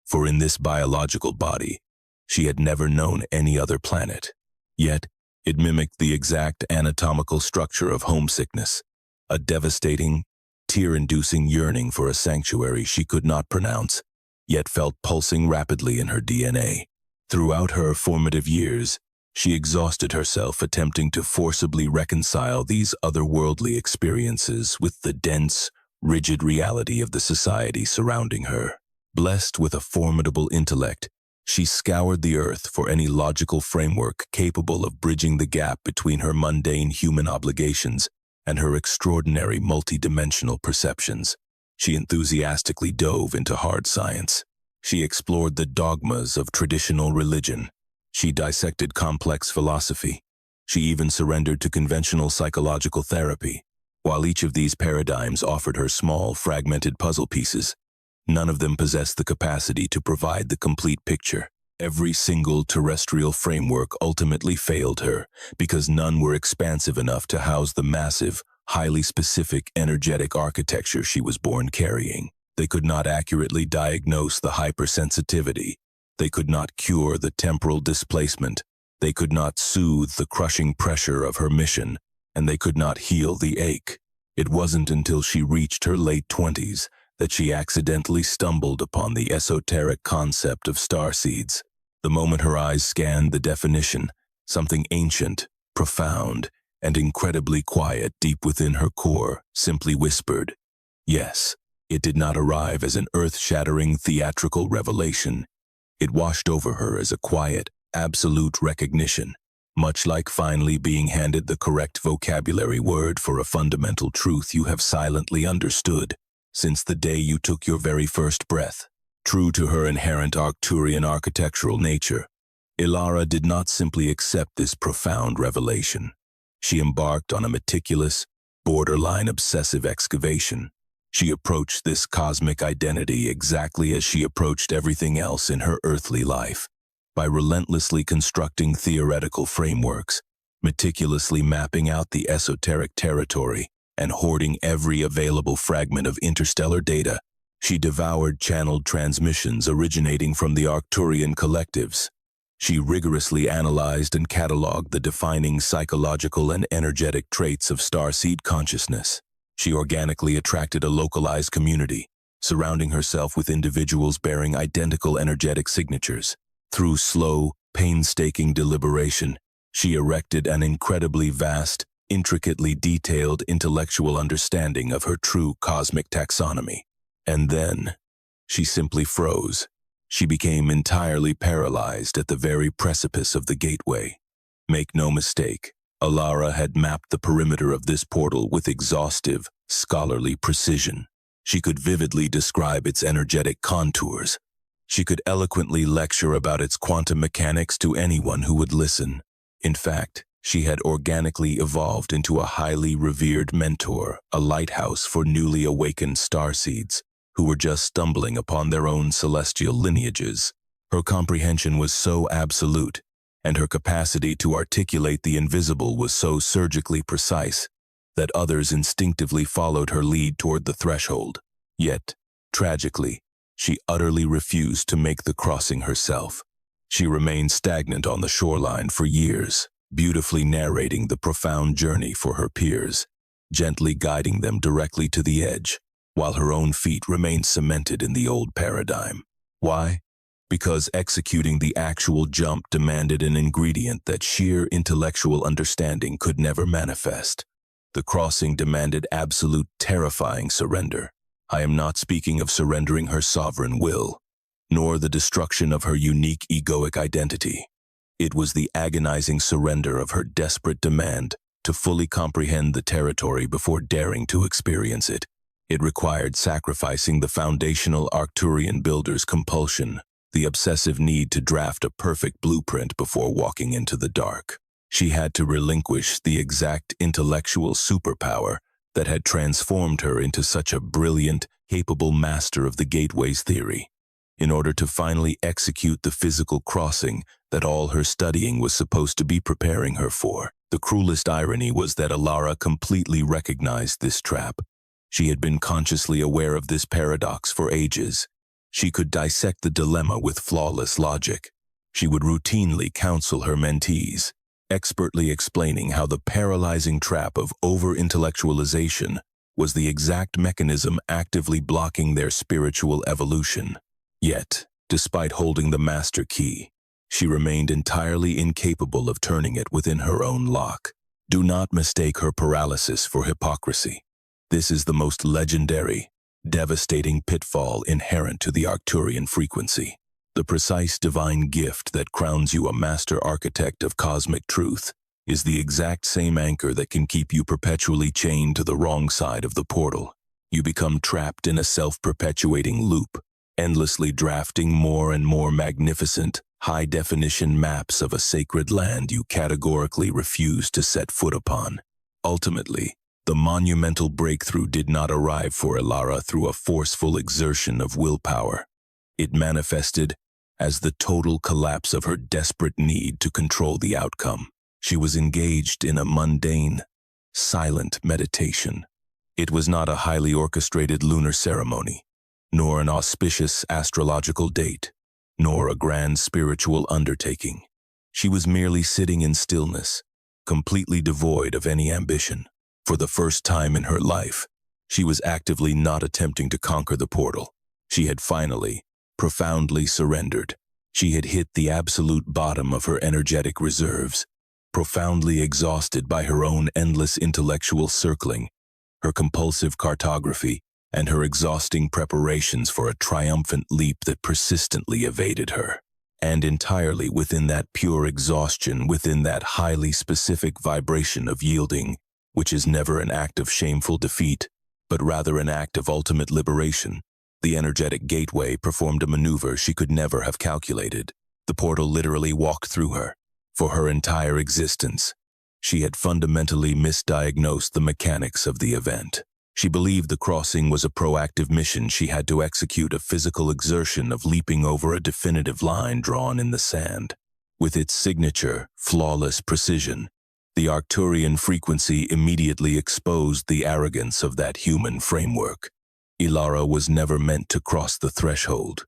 for in this biological body, she had never known any other planet. Yet, it mimicked the exact anatomical structure of homesickness, a devastating, tear-inducing yearning for a sanctuary she could not pronounce, yet felt pulsing rapidly in her DNA. Throughout her formative years, she exhausted herself attempting to forcibly reconcile these otherworldly experiences with the dense, rigid reality of the society surrounding her. Blessed with a formidable intellect, she scoured the earth for any logical framework capable of bridging the gap between her mundane human obligations and her extraordinary multidimensional perceptions. She enthusiastically dove into hard science. She explored the dogmas of traditional religion. She dissected complex philosophy. She even surrendered to conventional psychological therapy. While each of these paradigms offered her small, fragmented puzzle pieces, none of them possessed the capacity to provide the complete picture. Every single terrestrial framework ultimately failed her because none were expansive enough to house the massive, highly specific energetic architecture she was born carrying. They could not accurately diagnose the hypersensitivity. They could not cure the temporal displacement. They could not soothe the crushing pressure of her mission. and they could not heal the ache. It wasn't until she reached her late 20s that she accidentally stumbled upon the esoteric concept of starseeds. The moment her eyes scanned the definition, something ancient, profound, and incredibly quiet deep within her core simply whispered, yes. It did not arrive as an earth-shattering theatrical revelation. It washed over her as a quiet, absolute recognition, much like finally being handed the correct vocabulary word for a fundamental truth you have silently understood since the day you took your very first breath. True to her inherent Arcturian architectural nature, Ilara did not simply accept this profound revelation. She embarked on a meticulous, borderline obsessive excavation. She approached this cosmic identity exactly as she approached everything else in her earthly life, by relentlessly constructing theoretical frameworks, meticulously mapping out the esoteric territory, and hoarding every available fragment of interstellar data. She devoured channeled transmissions originating from the Arcturian collectives. She rigorously analyzed and cataloged the defining psychological and energetic traits of Starseed consciousness. She organically attracted a localized community, surrounding herself with individuals bearing identical energetic signatures. Through slow, painstaking deliberation, she erected an incredibly vast, intricately detailed intellectual understanding of her true cosmic taxonomy. And then, she simply froze. She became entirely paralyzed at the very precipice of the gateway. Make no mistake, Ilara had mapped the perimeter of this portal with exhaustive, scholarly precision. She could vividly describe its energetic contours. She could eloquently lecture about its quantum mechanics to anyone who would listen. In fact, she had organically evolved into a highly revered mentor, a lighthouse for newly awakened starseeds who were just stumbling upon their own celestial lineages. Her comprehension was so absolute, and her capacity to articulate the invisible was so surgically precise that others instinctively followed her lead toward the threshold. Yet, tragically, she utterly refused to make the crossing herself. She remained stagnant on the shoreline for years, beautifully narrating the profound journey for her peers, gently guiding them directly to the edge, while her own feet remained cemented in the old paradigm. Why? Because executing the actual jump demanded an ingredient that sheer intellectual understanding could never manifest. The crossing demanded absolute, terrifying surrender. I am not speaking of surrendering her sovereign will, nor the destruction of her unique egoic identity. It was the agonizing surrender of her desperate demand to fully comprehend the territory before daring to experience it. It required sacrificing the foundational Arcturian builder's compulsion, the obsessive need to draft a perfect blueprint before walking into the dark. She had to relinquish the exact intellectual superpower that had transformed her into such a brilliant, capable master of the Gateway's theory, in order to finally execute the physical crossing that all her studying was supposed to be preparing her for. The cruelest irony was that Ilara completely recognized this trap. She had been consciously aware of this paradox for ages. She could dissect the dilemma with flawless logic. She would routinely counsel her mentees, expertly explaining how the paralyzing trap of over-intellectualization was the exact mechanism actively blocking their spiritual evolution. Yet, despite holding the master key, she remained entirely incapable of turning it within her own lock. Do not mistake her paralysis for hypocrisy. This is the most legendary, devastating pitfall inherent to the Arcturian frequency. The precise divine gift that crowns you a master architect of cosmic truth is the exact same anchor that can keep you perpetually chained to the wrong side of the portal. You become trapped in a self-perpetuating loop, endlessly drafting more and more magnificent, high-definition maps of a sacred land you categorically refuse to set foot upon. Ultimately, the monumental breakthrough did not arrive for Ilara through a forceful exertion of willpower. It manifested as the total collapse of her desperate need to control the outcome. She was engaged in a mundane, silent meditation. It was not a highly orchestrated lunar ceremony, nor an auspicious astrological date, nor a grand spiritual undertaking. She was merely sitting in stillness, completely devoid of any ambition. For the first time in her life, she was actively not attempting to conquer the portal. She had finally, profoundly surrendered. She had hit the absolute bottom of her energetic reserves, profoundly exhausted by her own endless intellectual circling, her compulsive cartography, and her exhausting preparations for a triumphant leap that persistently evaded her. And entirely within that pure exhaustion, within that highly specific vibration of yielding, which is never an act of shameful defeat, but rather an act of ultimate liberation, the energetic gateway performed a maneuver she could never have calculated. The portal literally walked through her. For her entire existence, she had fundamentally misdiagnosed the mechanics of the event. She believed the crossing was a proactive mission she had to execute, a physical exertion of leaping over a definitive line drawn in the sand. With its signature, flawless precision, the Arcturian frequency immediately exposed the arrogance of that human framework. Ilara was never meant to cross the threshold.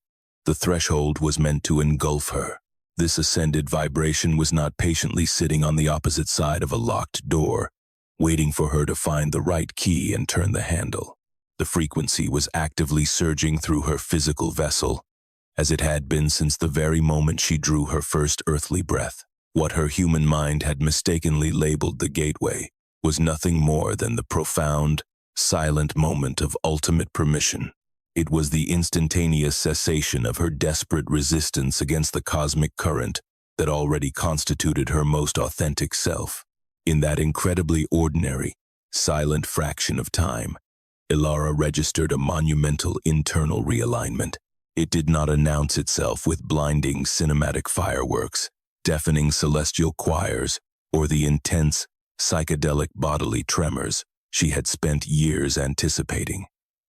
The threshold was meant to engulf her. This ascended vibration was not patiently sitting on the opposite side of a locked door, waiting for her to find the right key and turn the handle. The frequency was actively surging through her physical vessel, as it had been since the very moment she drew her first earthly breath. What her human mind had mistakenly labeled the gateway was nothing more than the profound, silent moment of ultimate permission. It was the instantaneous cessation of her desperate resistance against the cosmic current that already constituted her most authentic self. In that incredibly ordinary, silent fraction of time, Ilara registered a monumental internal realignment. It did not announce itself with blinding cinematic fireworks, deafening celestial choirs, or the intense, psychedelic bodily tremors she had spent years anticipating.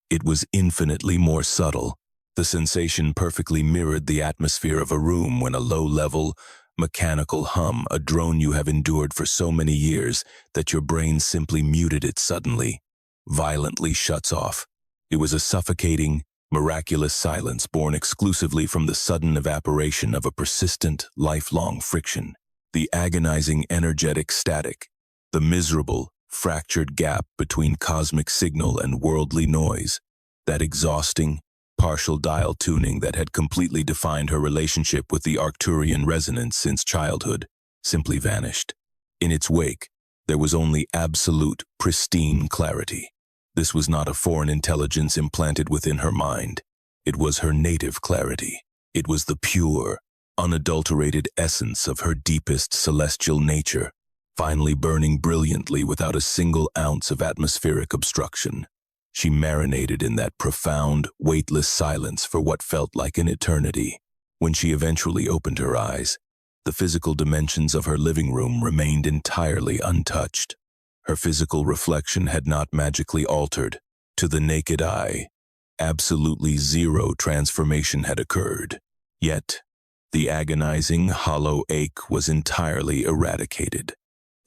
It was infinitely more subtle. The sensation perfectly mirrored the atmosphere of a room when a low-level, mechanical hum, a drone you have endured for so many years that your brain simply muted it suddenly, violently shuts off. It was a suffocating, miraculous silence born exclusively from the sudden evaporation of a persistent, lifelong friction. The agonizing energetic static, the miserable, fractured gap between cosmic signal and worldly noise, that exhausting, partial dial tuning that had completely defined her relationship with the Arcturian resonance since childhood, simply vanished. In its wake, there was only absolute, pristine clarity. This was not a foreign intelligence implanted within her mind. It was her native clarity. It was the pure, unadulterated essence of her deepest celestial nature, finally burning brilliantly without a single ounce of atmospheric obstruction. She marinated in that profound, weightless silence for what felt like an eternity. When she eventually opened her eyes, the physical dimensions of her living room remained entirely untouched. Her physical reflection had not magically altered. To the naked eye, absolutely zero transformation had occurred. Yet, the agonizing, hollow ache was entirely eradicated.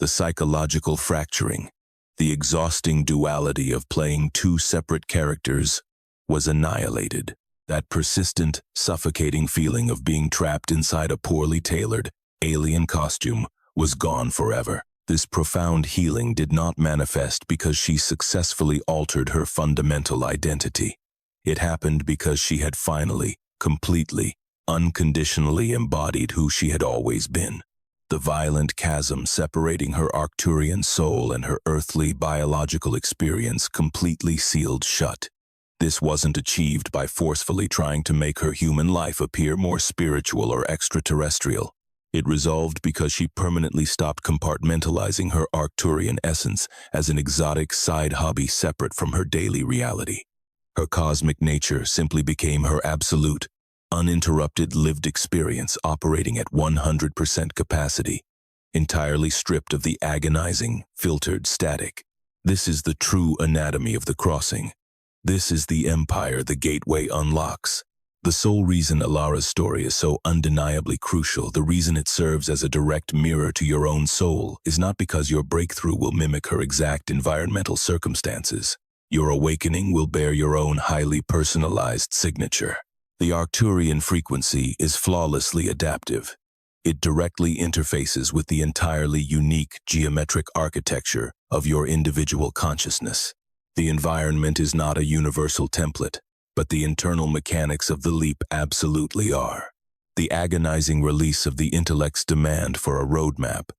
The psychological fracturing, the exhausting duality of playing two separate characters, was annihilated. That persistent, suffocating feeling of being trapped inside a poorly tailored, alien costume was gone forever. This profound healing did not manifest because she successfully altered her fundamental identity. It happened because she had finally, completely, unconditionally embodied who she had always been. The violent chasm separating her Arcturian soul and her earthly biological experience completely sealed shut. This wasn't achieved by forcefully trying to make her human life appear more spiritual or extraterrestrial. It resolved because she permanently stopped compartmentalizing her Arcturian essence as an exotic side hobby separate from her daily reality. Her cosmic nature simply became her absolute, uninterrupted lived experience operating at 100% capacity, entirely stripped of the agonizing, filtered static. This is the true anatomy of the crossing. This is the empire the gateway unlocks. The sole reason Ilara's story is so undeniably crucial, the reason it serves as a direct mirror to your own soul, is not because your breakthrough will mimic her exact environmental circumstances. Your awakening will bear your own highly personalized signature. The Arcturian frequency is flawlessly adaptive. It directly interfaces with the entirely unique geometric architecture of your individual consciousness. The environment is not a universal template, but the internal mechanics of the leap absolutely are. The agonizing release of the intellect's demand for a roadmap,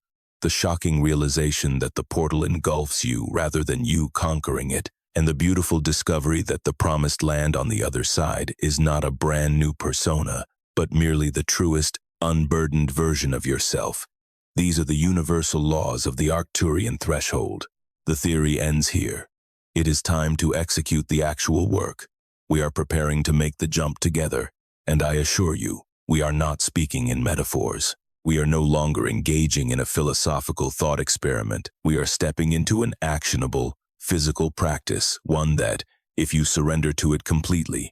the shocking realization that the portal engulfs you rather than you conquering it, and the beautiful discovery that the promised land on the other side is not a brand new persona, but merely the truest, unburdened version of yourself. These are the universal laws of the Arcturian threshold. The theory ends here. It is time to execute the actual work. We are preparing to make the jump together, and I assure you, we are not speaking in metaphors. We are no longer engaging in a philosophical thought experiment. We are stepping into an actionable, physical practice, one that, if you surrender to it completely,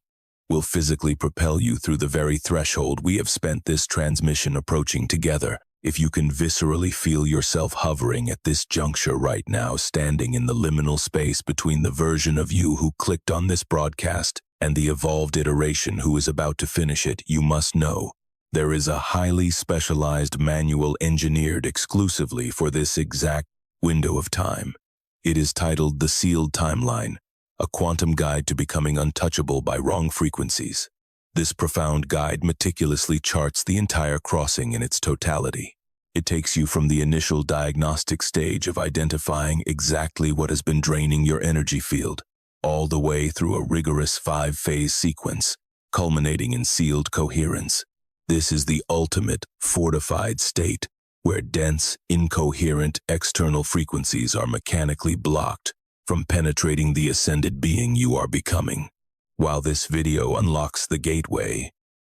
will physically propel you through the very threshold we have spent this transmission approaching together. If you can viscerally feel yourself hovering at this juncture right now, standing in the liminal space between the version of you who clicked on this broadcast and the evolved iteration who is about to finish it, you must know there is a highly specialized manual engineered exclusively for this exact window of time. It is titled The Sealed Timeline, a quantum guide to becoming untouchable by wrong frequencies. This profound guide meticulously charts the entire crossing in its totality. It takes you from the initial diagnostic stage of identifying exactly what has been draining your energy field, all the way through a rigorous 5-phase sequence, culminating in sealed coherence. This is the ultimate fortified state, where dense, incoherent external frequencies are mechanically blocked from penetrating the ascended being you are becoming. While this video unlocks the gateway,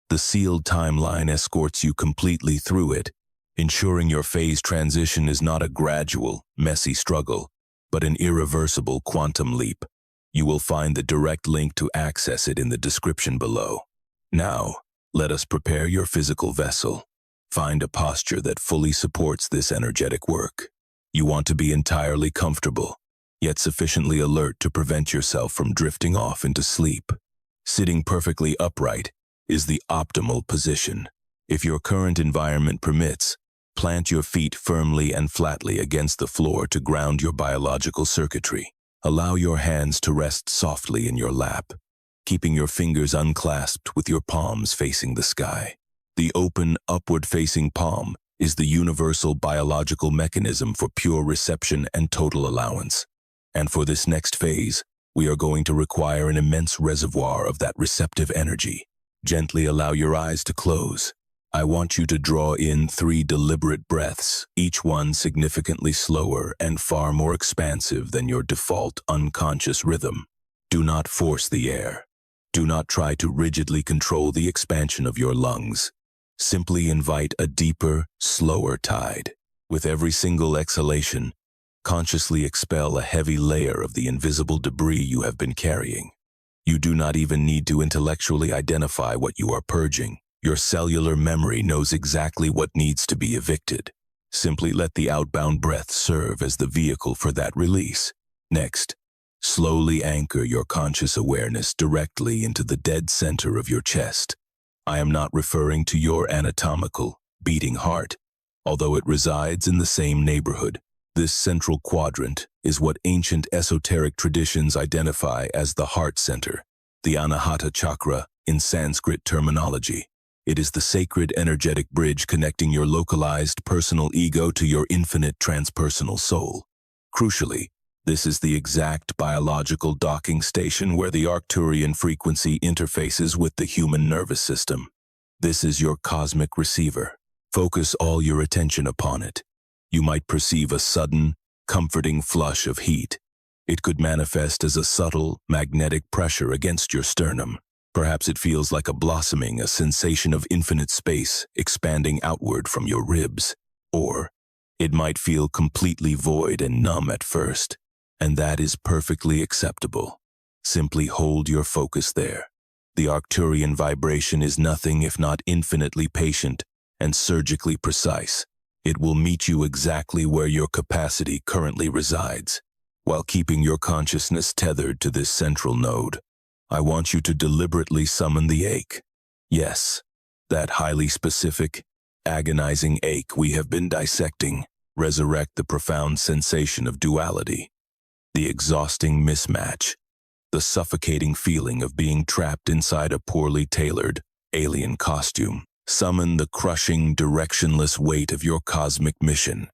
the sealed timeline escorts you completely through it, ensuring your phase transition is not a gradual, messy struggle, but an irreversible quantum leap. You will find the direct link to access it in the description below. Now, let us prepare your physical vessel. Find a posture that fully supports this energetic work. You want to be entirely comfortable, yet sufficiently alert to prevent yourself from drifting off into sleep. Sitting perfectly upright is the optimal position. If your current environment permits, plant your feet firmly and flatly against the floor to ground your biological circuitry. Allow your hands to rest softly in your lap, keeping your fingers unclasped with your palms facing the sky. The open, upward-facing palm is the universal biological mechanism for pure reception and total allowance. And for this next phase, we are going to require an immense reservoir of that receptive energy. Gently allow your eyes to close. I want you to draw in 3 deliberate breaths, each one significantly slower and far more expansive than your default unconscious rhythm. Do not force the air. Do not try to rigidly control the expansion of your lungs. Simply invite a deeper, slower tide. With every single exhalation, consciously expel a heavy layer of the invisible debris you have been carrying. You do not even need to intellectually identify what you are purging. Your cellular memory knows exactly what needs to be evicted. Simply let the outbound breath serve as the vehicle for that release. Next, slowly anchor your conscious awareness directly into the dead center of your chest. I am not referring to your anatomical, beating heart, although it resides in the same neighborhood. This central quadrant is what ancient esoteric traditions identify as the heart center, the Anahata chakra in Sanskrit terminology. It is the sacred energetic bridge connecting your localized personal ego to your infinite transpersonal soul. Crucially, this is the exact biological docking station where the Arcturian frequency interfaces with the human nervous system. This is your cosmic receiver. Focus all your attention upon it. You might perceive a sudden, comforting flush of heat. It could manifest as a subtle, magnetic pressure against your sternum. Perhaps it feels like a blossoming, a sensation of infinite space expanding outward from your ribs. Or it might feel completely void and numb at first, and that is perfectly acceptable. Simply hold your focus there. The Arcturian vibration is nothing if not infinitely patient and surgically precise. It will meet you exactly where your capacity currently resides, while keeping your consciousness tethered to this central node. I want you to deliberately summon the ache. Yes, that highly specific, agonizing ache we have been dissecting, resurrect the profound sensation of duality, the exhausting mismatch, the suffocating feeling of being trapped inside a poorly tailored, alien costume. Summon the crushing, directionless weight of your cosmic mission.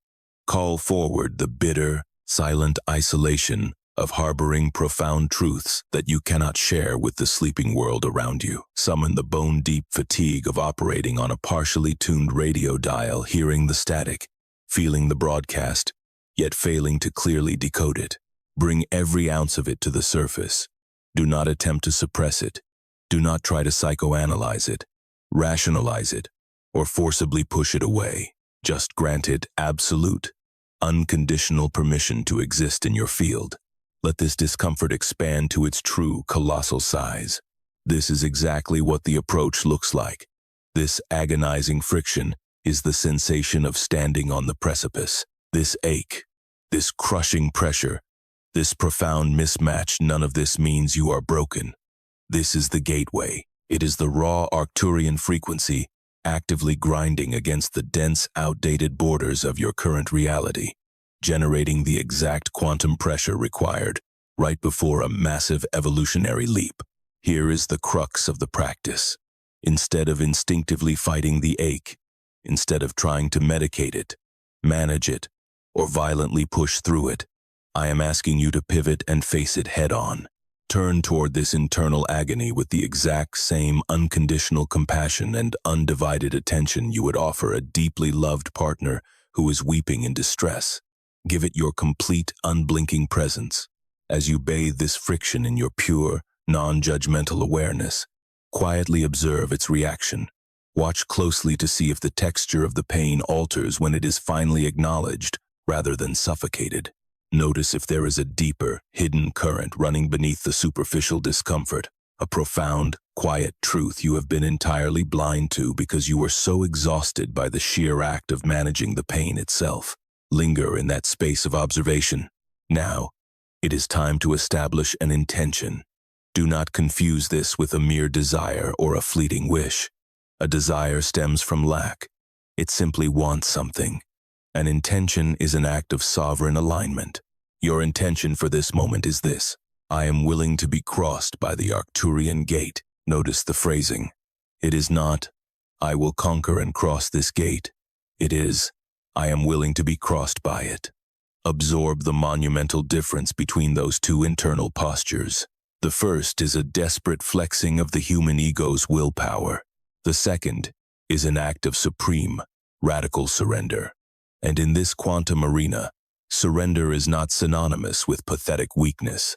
Call forward the bitter, silent isolation of harboring profound truths that you cannot share with the sleeping world around you. Summon the bone-deep fatigue of operating on a partially tuned radio dial, hearing the static, feeling the broadcast, yet failing to clearly decode it. Bring every ounce of it to the surface. Do not attempt to suppress it. Do not try to psychoanalyze it, rationalize it, or forcibly push it away. Just grant it absolute, unconditional permission to exist in your field. Let this discomfort expand to its true colossal size. This is exactly what the approach looks like. This agonizing friction is the sensation of standing on the precipice. This ache, this crushing pressure, this profound mismatch, none of this means you are broken. This is the gateway. It is the raw Arcturian frequency actively grinding against the dense, outdated borders of your current reality, generating the exact quantum pressure required right before a massive evolutionary leap. Here is the crux of the practice. Instead of instinctively fighting the ache, instead of trying to medicate it, manage it, or violently push through it, I am asking you to pivot and face it head-on. Turn toward this internal agony with the exact same unconditional compassion and undivided attention you would offer a deeply loved partner who is weeping in distress. Give it your complete, unblinking presence. As you bathe this friction in your pure, non-judgmental awareness, quietly observe its reaction. Watch closely to see if the texture of the pain alters when it is finally acknowledged rather than suffocated. Notice if there is a deeper, hidden current running beneath the superficial discomfort, a profound, quiet truth you have been entirely blind to because you were so exhausted by the sheer act of managing the pain itself. Linger in that space of observation. Now, it is time to establish an intention. Do not confuse this with a mere desire or a fleeting wish. A desire stems from lack. It simply wants something. An intention is an act of sovereign alignment. Your intention for this moment is this: I am willing to be crossed by the Arcturian gate. Notice the phrasing. It is not, I will conquer and cross this gate. It is, I am willing to be crossed by it. Absorb the monumental difference between those two internal postures. The first is a desperate flexing of the human ego's willpower. The second is an act of supreme, radical surrender. And in this quantum arena, surrender is not synonymous with pathetic weakness.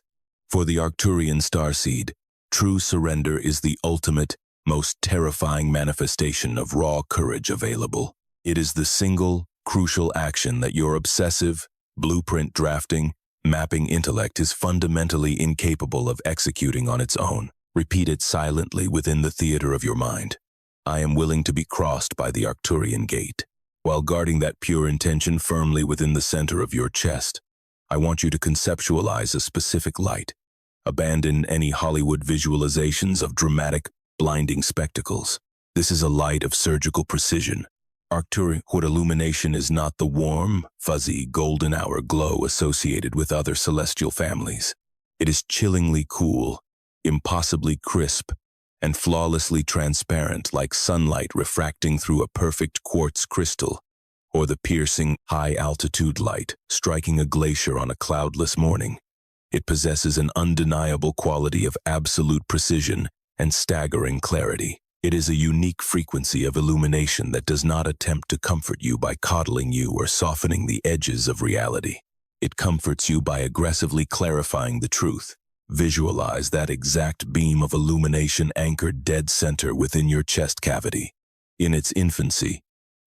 For the Arcturian Starseed, true surrender is the ultimate, most terrifying manifestation of raw courage available. It is the single, crucial action that your obsessive, blueprint drafting, mapping intellect is fundamentally incapable of executing on its own. Repeat it silently within the theater of your mind. I am willing to be crossed by the Arcturian gate. While guarding that pure intention firmly within the center of your chest, I want you to conceptualize a specific light. Abandon any Hollywood visualizations of dramatic, blinding spectacles. This is a light of surgical precision. Arcturian illumination is not the warm, fuzzy, golden hour glow associated with other celestial families. It is chillingly cool, impossibly crisp, and flawlessly transparent like sunlight refracting through a perfect quartz crystal, or the piercing, high-altitude light striking a glacier on a cloudless morning. It possesses an undeniable quality of absolute precision and staggering clarity. It is a unique frequency of illumination that does not attempt to comfort you by coddling you or softening the edges of reality. It comforts you by aggressively clarifying the truth. Visualize that exact beam of illumination anchored dead center within your chest cavity. In its infancy,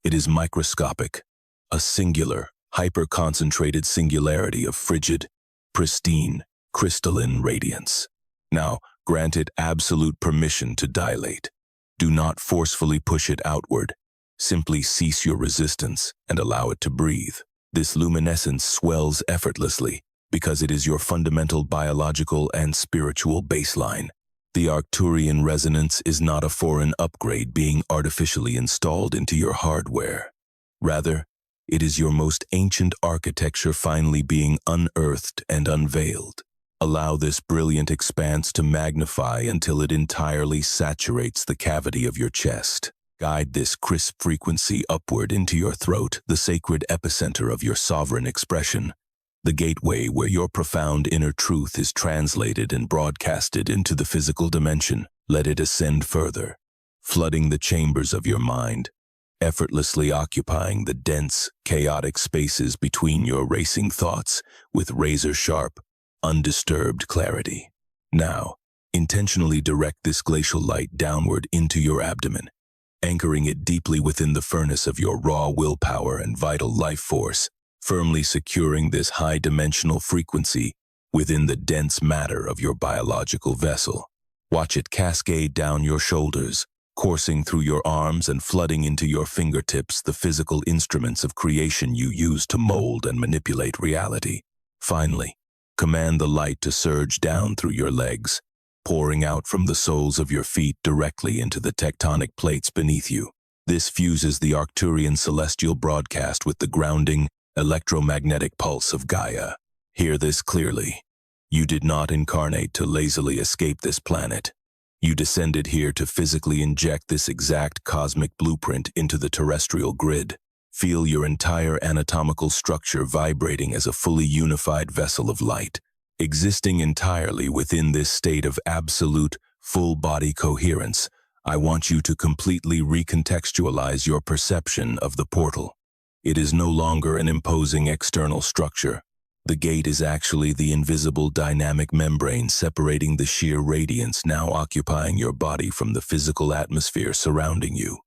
it is microscopic, a singular, hyper-concentrated singularity of frigid, pristine, crystalline radiance. Now, grant it absolute permission to dilate. Do not forcefully push it outward. Simply cease your resistance and allow it to breathe. This luminescence swells effortlessly because it is your fundamental biological and spiritual baseline. The Arcturian resonance is not a foreign upgrade being artificially installed into your hardware. Rather, it is your most ancient architecture finally being unearthed and unveiled. Allow this brilliant expanse to magnify until it entirely saturates the cavity of your chest. Guide this crisp frequency upward into your throat, the sacred epicenter of your sovereign expression, the gateway where your profound inner truth is translated and broadcasted into the physical dimension. Let it ascend further, flooding the chambers of your mind, effortlessly occupying the dense, chaotic spaces between your racing thoughts with razor-sharp, undisturbed clarity. Now, intentionally direct this glacial light downward into your abdomen, anchoring it deeply within the furnace of your raw willpower and vital life force, firmly securing this high-dimensional frequency within the dense matter of your biological vessel. Watch it cascade down your shoulders, coursing through your arms and flooding into your fingertips, the physical instruments of creation you use to mold and manipulate reality. Finally, command the light to surge down through your legs, pouring out from the soles of your feet directly into the tectonic plates beneath you. This fuses the Arcturian celestial broadcast with the grounding, electromagnetic pulse of Gaia. Hear this clearly. You did not incarnate to lazily escape this planet. You descended here to physically inject this exact cosmic blueprint into the terrestrial grid. Feel your entire anatomical structure vibrating as a fully unified vessel of light, existing entirely within this state of absolute, full-body coherence. I want you to completely recontextualize your perception of the portal. It is no longer an imposing external structure. The gate is actually the invisible dynamic membrane separating the sheer radiance now occupying your body from the physical atmosphere surrounding you.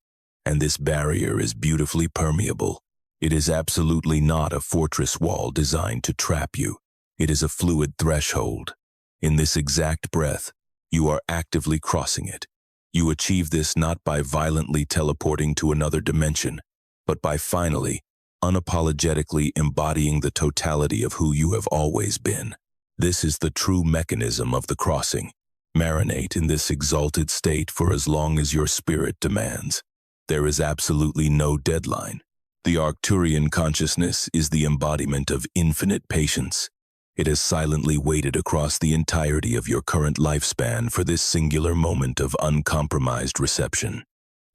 And this barrier is beautifully permeable. It is absolutely not a fortress wall designed to trap you. It is a fluid threshold. In this exact breath, you are actively crossing it. You achieve this not by violently teleporting to another dimension, but by finally, unapologetically embodying the totality of who you have always been. This is the true mechanism of the crossing. Marinate in this exalted state for as long as your spirit demands. There is absolutely no deadline. The Arcturian consciousness is the embodiment of infinite patience. It has silently waited across the entirety of your current lifespan for this singular moment of uncompromised reception.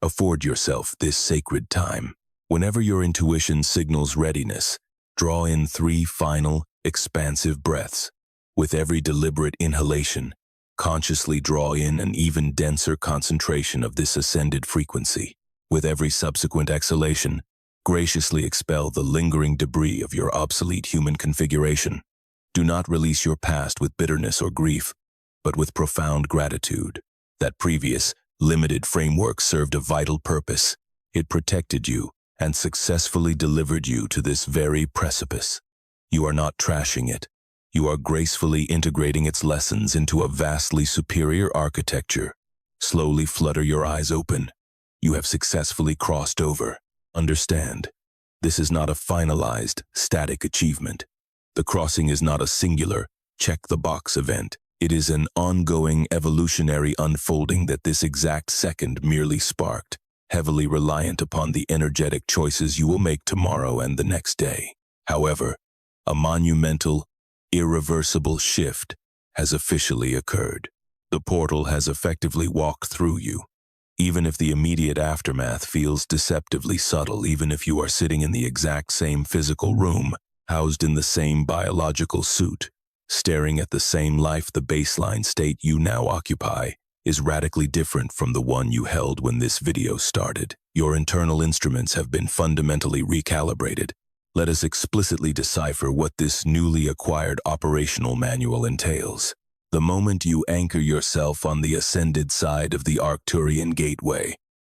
Afford yourself this sacred time. Whenever your intuition signals readiness, draw in 3 final, expansive breaths. With every deliberate inhalation, consciously draw in an even denser concentration of this ascended frequency. With every subsequent exhalation, graciously expel the lingering debris of your obsolete human configuration. Do not release your past with bitterness or grief, but with profound gratitude. That previous, limited framework served a vital purpose. It protected you and successfully delivered you to this very precipice. You are not trashing it. You are gracefully integrating its lessons into a vastly superior architecture. Slowly flutter your eyes open. You have successfully crossed over. Understand, this is not a finalized, static achievement. The crossing is not a singular, check-the-box event. It is an ongoing evolutionary unfolding that this exact second merely sparked, heavily reliant upon the energetic choices you will make tomorrow and the next day. However, a monumental, irreversible shift has officially occurred. The portal has effectively walked through you. Even if the immediate aftermath feels deceptively subtle, even if you are sitting in the exact same physical room, housed in the same biological suit, staring at the same life, the baseline state you now occupy is radically different from the one you held when this video started. Your internal instruments have been fundamentally recalibrated. Let us explicitly decipher what this newly acquired operational manual entails. The moment you anchor yourself on the ascended side of the Arcturian gateway,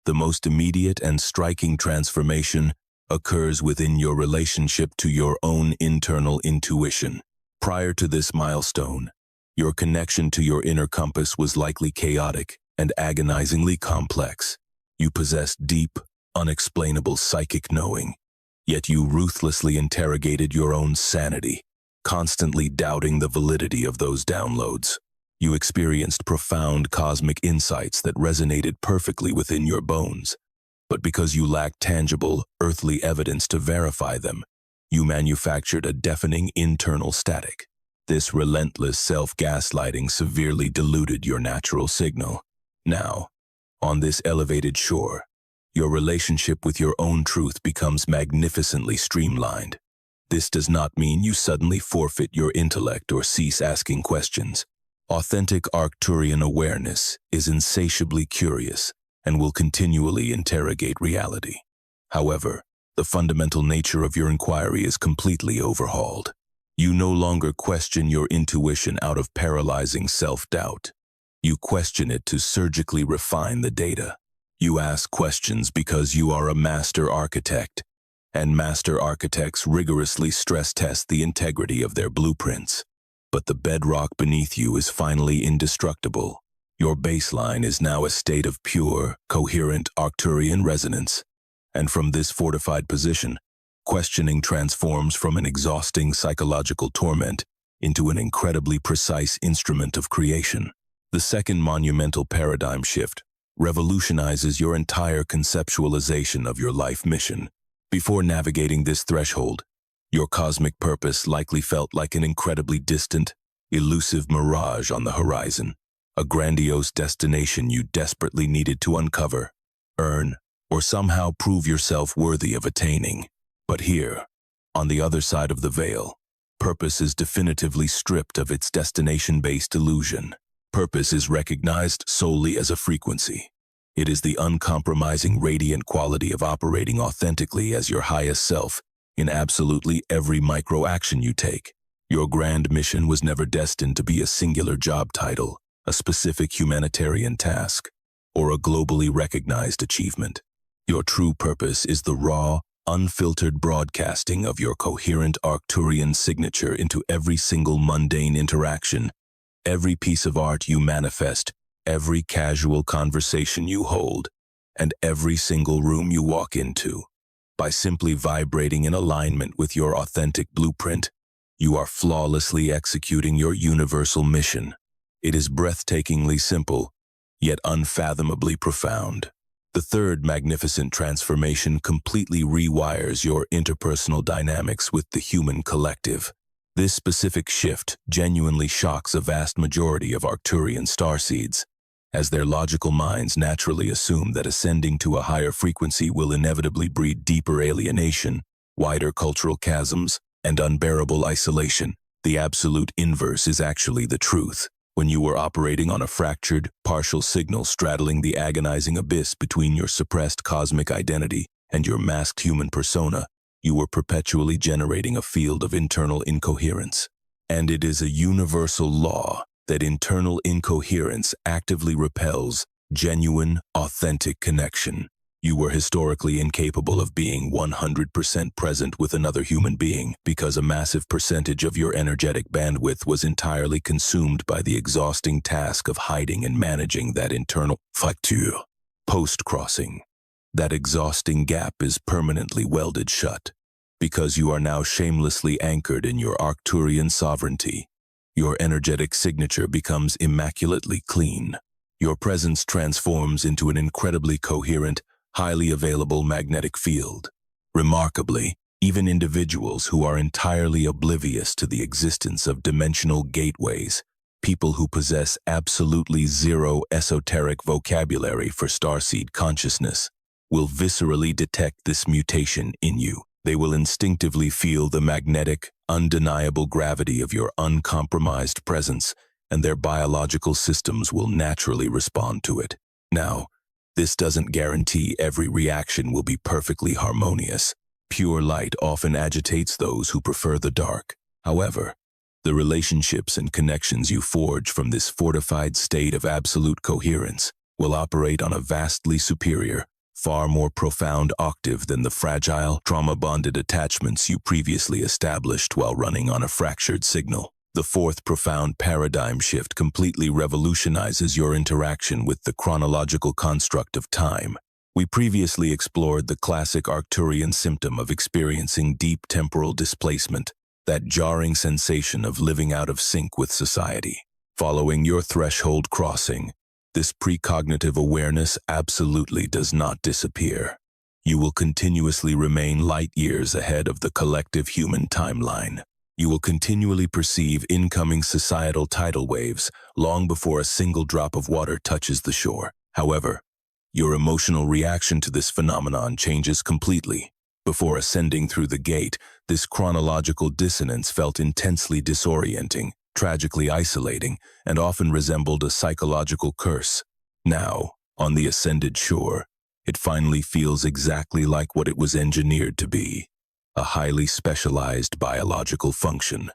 the most immediate and striking transformation occurs within your relationship to your own internal intuition. Prior to this milestone, your connection to your inner compass was likely chaotic and agonizingly complex. You possessed deep, unexplainable psychic knowing, yet you ruthlessly interrogated your own sanity, constantly doubting the validity of those downloads. You experienced profound cosmic insights that resonated perfectly within your bones. But because you lacked tangible, earthly evidence to verify them, you manufactured a deafening internal static. This relentless self-gaslighting severely diluted your natural signal. Now, on this elevated shore, your relationship with your own truth becomes magnificently streamlined. This does not mean you suddenly forfeit your intellect or cease asking questions. Authentic Arcturian awareness is insatiably curious and will continually interrogate reality. However, the fundamental nature of your inquiry is completely overhauled. You no longer question your intuition out of paralyzing self-doubt. You question it to surgically refine the data. You ask questions because you are a master architect, and master architects rigorously stress test the integrity of their blueprints. But the bedrock beneath you is finally indestructible. Your baseline is now a state of pure, coherent Arcturian resonance. And from this fortified position, questioning transforms from an exhausting psychological torment into an incredibly precise instrument of creation. The second monumental paradigm shift revolutionizes your entire conceptualization of your life mission. Before navigating this threshold, your cosmic purpose likely felt like an incredibly distant, elusive mirage on the horizon, a grandiose destination you desperately needed to uncover, earn, or somehow prove yourself worthy of attaining. But here, on the other side of the veil, purpose is definitively stripped of its destination-based illusion. Purpose is recognized solely as a frequency. It is the uncompromising radiant quality of operating authentically as your highest self in absolutely every micro-action you take. Your grand mission was never destined to be a singular job title, a specific humanitarian task, or a globally recognized achievement. Your true purpose is the raw, unfiltered broadcasting of your coherent Arcturian signature into every single mundane interaction, every piece of art you manifest, every casual conversation you hold, and every single room you walk into. By simply vibrating in alignment with your authentic blueprint, you are flawlessly executing your universal mission. It is breathtakingly simple, yet unfathomably profound. The third magnificent transformation completely rewires your interpersonal dynamics with the human collective. This specific shift genuinely shocks a vast majority of Arcturian starseeds, as their logical minds naturally assume that ascending to a higher frequency will inevitably breed deeper alienation, wider cultural chasms, and unbearable isolation. The absolute inverse is actually the truth. When you were operating on a fractured, partial signal straddling the agonizing abyss between your suppressed cosmic identity and your masked human persona, you were perpetually generating a field of internal incoherence. And it is a universal law that internal incoherence actively repels genuine, authentic connection. You were historically incapable of being 100% present with another human being because a massive percentage of your energetic bandwidth was entirely consumed by the exhausting task of hiding and managing that internal fracture. Post-crossing, that exhausting gap is permanently welded shut because you are now shamelessly anchored in your Arcturian sovereignty. Your energetic signature becomes immaculately clean. Your presence transforms into an incredibly coherent, highly available magnetic field. Remarkably, even individuals who are entirely oblivious to the existence of dimensional gateways, people who possess absolutely zero esoteric vocabulary for starseed consciousness, will viscerally detect this mutation in you. They will instinctively feel the magnetic, undeniable gravity of your uncompromised presence, and their biological systems will naturally respond to it. Now, this doesn't guarantee every reaction will be perfectly harmonious. Pure light often agitates those who prefer the dark. However, the relationships and connections you forge from this fortified state of absolute coherence will operate on a vastly superior, far more profound octave than the fragile, trauma-bonded attachments you previously established while running on a fractured signal. The fourth profound paradigm shift completely revolutionizes your interaction with the chronological construct of time. We previously explored the classic Arcturian symptom of experiencing deep temporal displacement, that jarring sensation of living out of sync with society. Following your threshold crossing, this precognitive awareness absolutely does not disappear. You will continuously remain light years ahead of the collective human timeline. You will continually perceive incoming societal tidal waves long before a single drop of water touches the shore. However, your emotional reaction to this phenomenon changes completely. Before ascending through the gate, this chronological dissonance felt intensely disorienting, tragically isolating, and often resembled a psychological curse. Now, on the ascended shore, it finally feels exactly like what it was engineered to be, a highly specialized biological function.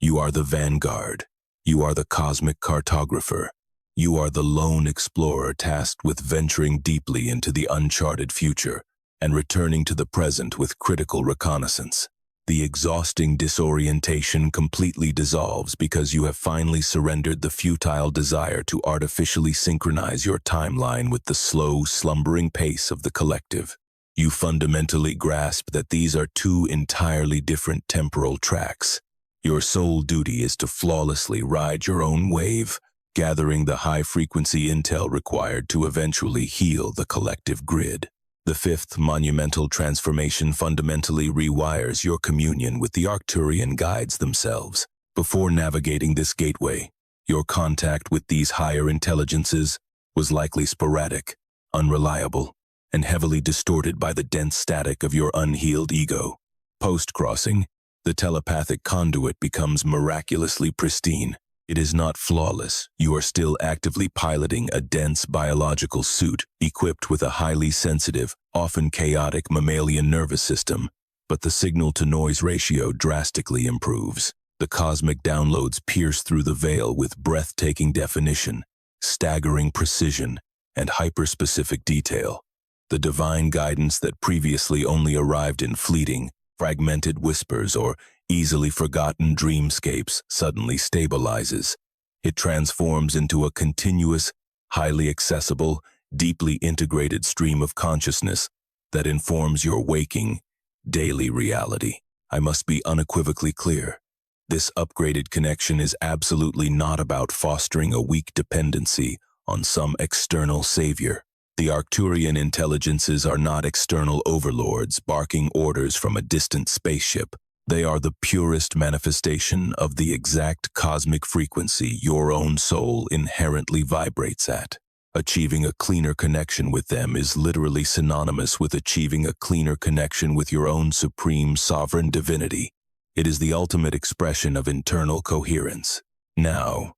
You are the vanguard. You are the cosmic cartographer. You are the lone explorer tasked with venturing deeply into the uncharted future and returning to the present with critical reconnaissance. The exhausting disorientation completely dissolves because you have finally surrendered the futile desire to artificially synchronize your timeline with the slow, slumbering pace of the collective. You fundamentally grasp that these are two entirely different temporal tracks. Your sole duty is to flawlessly ride your own wave, gathering the high-frequency intel required to eventually heal the collective grid. The fifth monumental transformation fundamentally rewires your communion with the Arcturian guides themselves. Before navigating this gateway, your contact with these higher intelligences was likely sporadic, unreliable, and heavily distorted by the dense static of your unhealed ego. Post-crossing, the telepathic conduit becomes miraculously pristine. It is not flawless. You are still actively piloting a dense biological suit equipped with a highly sensitive, often chaotic mammalian nervous system, but the signal-to-noise ratio drastically improves. The cosmic downloads pierce through the veil with breathtaking definition, staggering precision, and hyper-specific detail. The divine guidance that previously only arrived in fleeting, fragmented whispers or easily forgotten dreamscapes suddenly stabilizes. It transforms into a continuous, highly accessible, deeply integrated stream of consciousness that informs your waking, daily reality. I must be unequivocally clear. This upgraded connection is absolutely not about fostering a weak dependency on some external savior. The Arcturian intelligences are not external overlords barking orders from a distant spaceship. They are the purest manifestation of the exact cosmic frequency your own soul inherently vibrates at. Achieving a cleaner connection with them is literally synonymous with achieving a cleaner connection with your own supreme sovereign divinity. It is the ultimate expression of internal coherence. Now,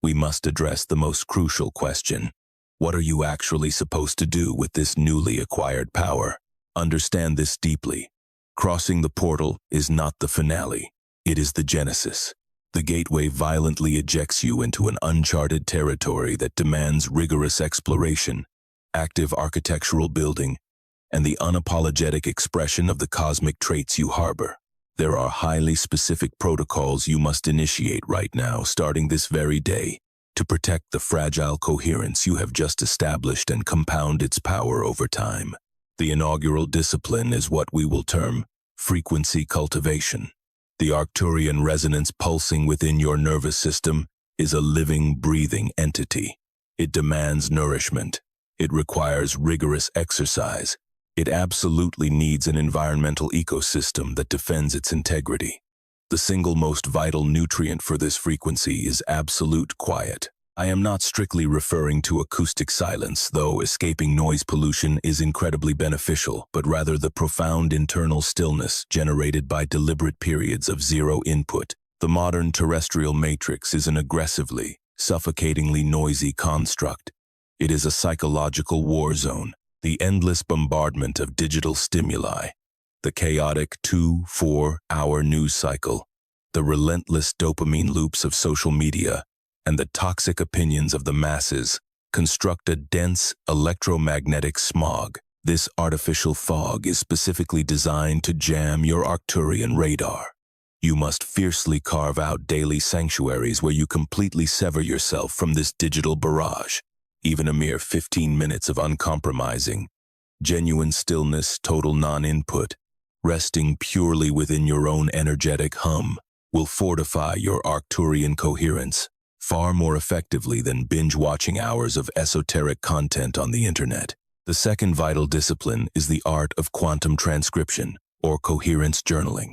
we must address the most crucial question. What are you actually supposed to do with this newly acquired power? Understand this deeply. Crossing the portal is not the finale. It is the genesis. The gateway violently ejects you into an uncharted territory that demands rigorous exploration, active architectural building, and the unapologetic expression of the cosmic traits you harbor. There are highly specific protocols you must initiate right now, starting this very day, to protect the fragile coherence you have just established and compound its power over time. The inaugural discipline is what we will term frequency cultivation. The Arcturian resonance pulsing within your nervous system is a living, breathing entity. It demands nourishment. It requires rigorous exercise. It absolutely needs an environmental ecosystem that defends its integrity. The single most vital nutrient for this frequency is absolute quiet. I am not strictly referring to acoustic silence, though escaping noise pollution is incredibly beneficial, but rather the profound internal stillness generated by deliberate periods of zero input. The modern terrestrial matrix is an aggressively, suffocatingly noisy construct. It is a psychological war zone, the endless bombardment of digital stimuli, the chaotic 2-4-hour news cycle, the relentless dopamine loops of social media, and the toxic opinions of the masses construct a dense electromagnetic smog. This artificial fog is specifically designed to jam your Arcturian radar. You must fiercely carve out daily sanctuaries where you completely sever yourself from this digital barrage. Even a mere 15 minutes of uncompromising, genuine stillness, total non-input, resting purely within your own energetic hum, will fortify your Arcturian coherence. far more effectively than binge-watching hours of esoteric content on the internet. The second vital discipline is the art of quantum transcription, or coherence journaling.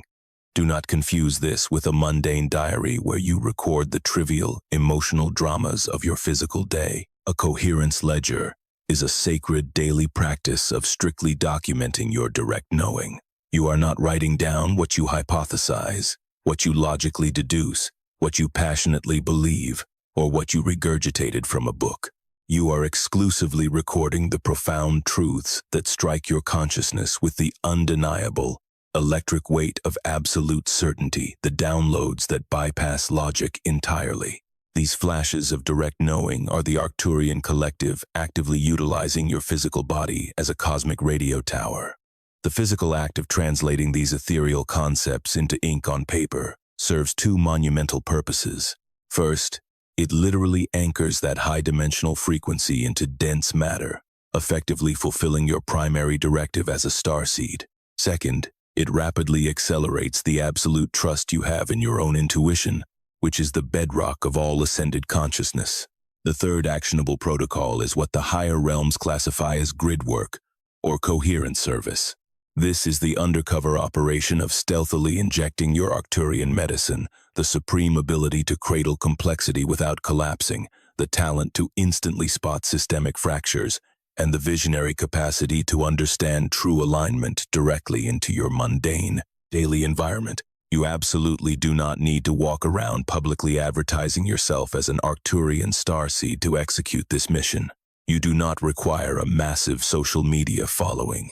Do not confuse this with a mundane diary where you record the trivial, emotional dramas of your physical day. A coherence ledger is a sacred daily practice of strictly documenting your direct knowing. You are not writing down what you hypothesize, what you logically deduce, what you passionately believe, or what you regurgitated from a book. You are exclusively recording the profound truths that strike your consciousness with the undeniable, electric weight of absolute certainty, the downloads that bypass logic entirely. These flashes of direct knowing are the Arcturian collective actively utilizing your physical body as a cosmic radio tower. The physical act of translating these ethereal concepts into ink on paper serves two monumental purposes. First, it literally anchors that high-dimensional frequency into dense matter, effectively fulfilling your primary directive as a starseed. Second, it rapidly accelerates the absolute trust you have in your own intuition, which is the bedrock of all ascended consciousness. The third actionable protocol is what the higher realms classify as grid work, or coherence service. This is the undercover operation of stealthily injecting your Arcturian medicine, the supreme ability to cradle complexity without collapsing, the talent to instantly spot systemic fractures, and the visionary capacity to understand true alignment directly into your mundane, daily environment. You absolutely do not need to walk around publicly advertising yourself as an Arcturian starseed to execute this mission. You do not require a massive social media following,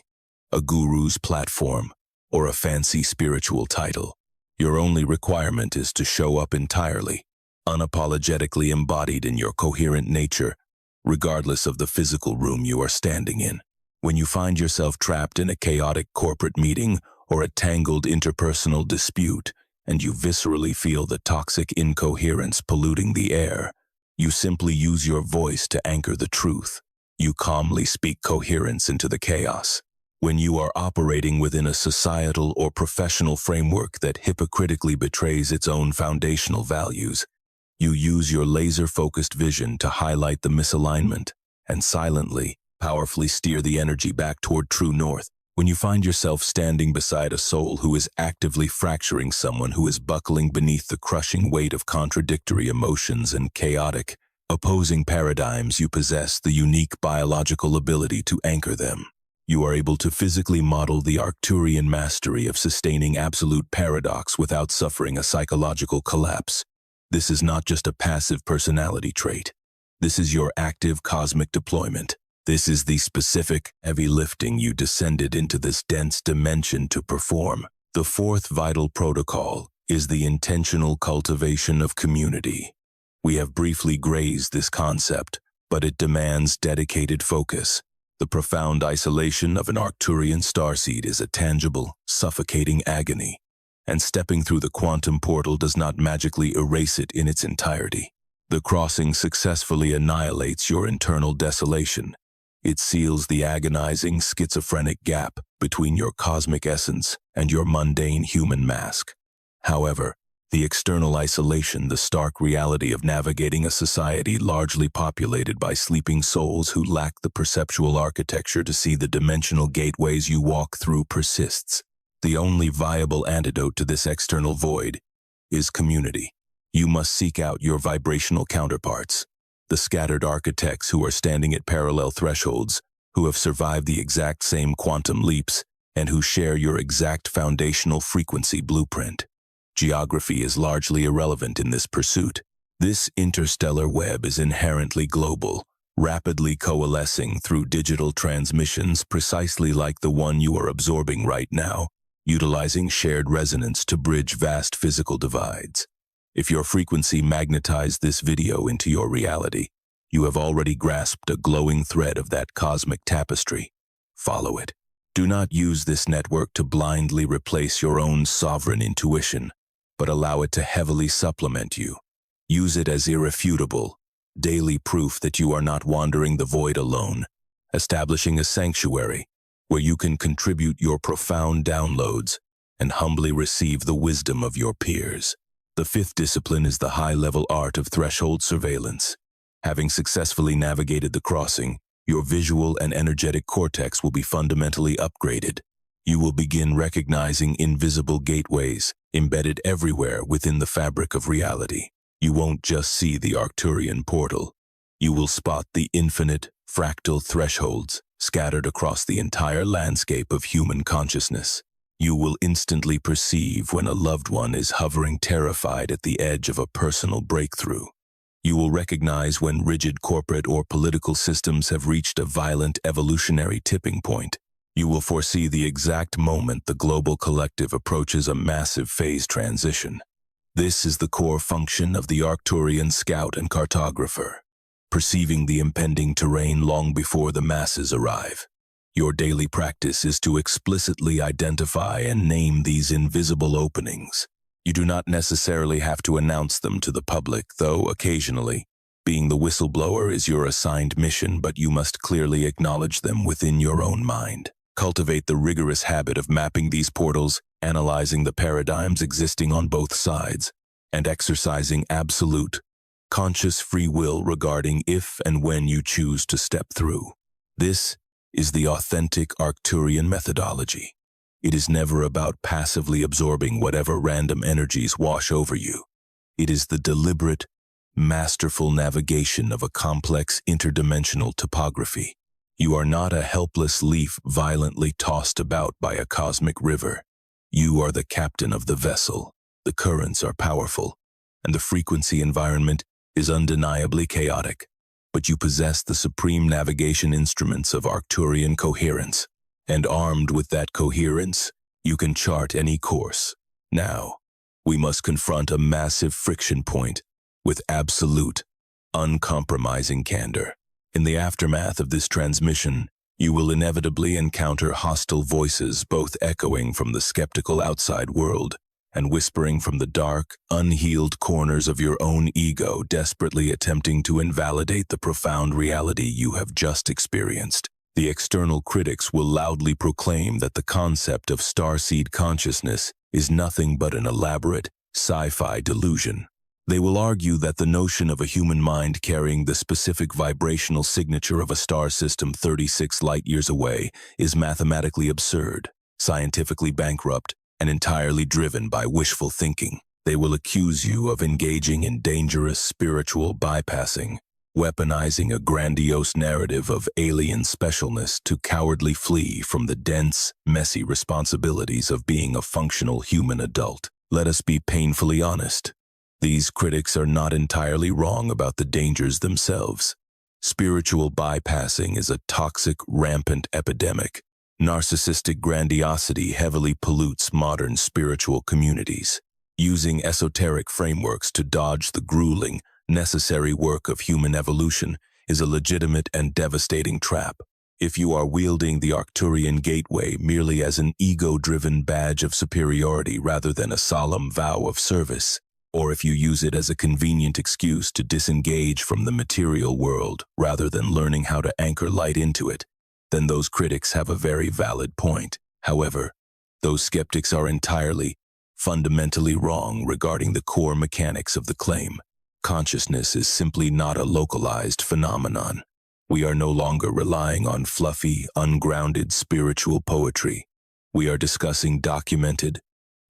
a guru's platform, or a fancy spiritual title. Your only requirement is to show up entirely, unapologetically embodied in your coherent nature, regardless of the physical room you are standing in. When you find yourself trapped in a chaotic corporate meeting or a tangled interpersonal dispute, and you viscerally feel the toxic incoherence polluting the air, you simply use your voice to anchor the truth. You calmly speak coherence into the chaos. When you are operating within a societal or professional framework that hypocritically betrays its own foundational values, you use your laser-focused vision to highlight the misalignment and silently, powerfully steer the energy back toward true north. When you find yourself standing beside a soul who is actively fracturing someone who is buckling beneath the crushing weight of contradictory emotions and chaotic, opposing paradigms, you possess the unique biological ability to anchor them. You are able to physically model the Arcturian mastery of sustaining absolute paradox without suffering a psychological collapse. This is not just a passive personality trait. This is your active cosmic deployment. This is the specific, heavy lifting you descended into this dense dimension to perform. The fourth vital protocol is the intentional cultivation of community. We have briefly grazed this concept, but it demands dedicated focus. The profound isolation of an Arcturian starseed is a tangible, suffocating agony, and stepping through the quantum portal does not magically erase it in its entirety. The crossing successfully annihilates your internal desolation. It seals the agonizing, schizophrenic gap between your cosmic essence and your mundane human mask. However, the external isolation, the stark reality of navigating a society largely populated by sleeping souls who lack the perceptual architecture to see the dimensional gateways you walk through, persists. The only viable antidote to this external void is community. You must seek out your vibrational counterparts, the scattered architects who are standing at parallel thresholds, who have survived the exact same quantum leaps, and who share your exact foundational frequency blueprint. Geography is largely irrelevant in this pursuit. This interstellar web is inherently global, rapidly coalescing through digital transmissions precisely like the one you are absorbing right now, utilizing shared resonance to bridge vast physical divides. If your frequency magnetized this video into your reality, you have already grasped a glowing thread of that cosmic tapestry. Follow it. Do not use this network to blindly replace your own sovereign intuition, but allow it to heavily supplement you. Use it as irrefutable, daily proof that you are not wandering the void alone, establishing a sanctuary where you can contribute your profound downloads and humbly receive the wisdom of your peers. The fifth discipline is the high-level art of threshold surveillance. Having successfully navigated the crossing, your visual and energetic cortex will be fundamentally upgraded. You will begin recognizing invisible gateways embedded everywhere within the fabric of reality. You won't just see the Arcturian portal. You will spot the infinite, fractal thresholds scattered across the entire landscape of human consciousness. You will instantly perceive when a loved one is hovering terrified at the edge of a personal breakthrough. You will recognize when rigid corporate or political systems have reached a violent evolutionary tipping point. You will foresee the exact moment the global collective approaches a massive phase transition. This is the core function of the Arcturian scout and cartographer, perceiving the impending terrain long before the masses arrive. Your daily practice is to explicitly identify and name these invisible openings. You do not necessarily have to announce them to the public, though occasionally, being the whistleblower is your assigned mission, but you must clearly acknowledge them within your own mind. Cultivate the rigorous habit of mapping these portals, analyzing the paradigms existing on both sides, and exercising absolute, conscious free will regarding if and when you choose to step through. This is the authentic Arcturian methodology. It is never about passively absorbing whatever random energies wash over you. It is the deliberate, masterful navigation of a complex interdimensional topography. You are not a helpless leaf violently tossed about by a cosmic river. You are the captain of the vessel. The currents are powerful, and the frequency environment is undeniably chaotic. But you possess the supreme navigation instruments of Arcturian coherence, and armed with that coherence, you can chart any course. Now, we must confront a massive friction point with absolute, uncompromising candor. In the aftermath of this transmission, you will inevitably encounter hostile voices, both echoing from the skeptical outside world and whispering from the dark, unhealed corners of your own ego, desperately attempting to invalidate the profound reality you have just experienced. The external critics will loudly proclaim that the concept of Starseed consciousness is nothing but an elaborate, sci-fi delusion. They will argue that the notion of a human mind carrying the specific vibrational signature of a star system 36 light-years away is mathematically absurd, scientifically bankrupt, and entirely driven by wishful thinking. They will accuse you of engaging in dangerous spiritual bypassing, weaponizing a grandiose narrative of alien specialness to cowardly flee from the dense, messy responsibilities of being a functional human adult. Let us be painfully honest. These critics are not entirely wrong about the dangers themselves. Spiritual bypassing is a toxic, rampant epidemic. Narcissistic grandiosity heavily pollutes modern spiritual communities. Using esoteric frameworks to dodge the grueling, necessary work of human evolution is a legitimate and devastating trap. If you are wielding the Arcturian gateway merely as an ego-driven badge of superiority rather than a solemn vow of service, or if you use it as a convenient excuse to disengage from the material world rather than learning how to anchor light into it, then those critics have a very valid point. However, those skeptics are entirely, fundamentally wrong regarding the core mechanics of the claim. Consciousness is simply not a localized phenomenon. We are no longer relying on fluffy, ungrounded spiritual poetry. We are discussing documented,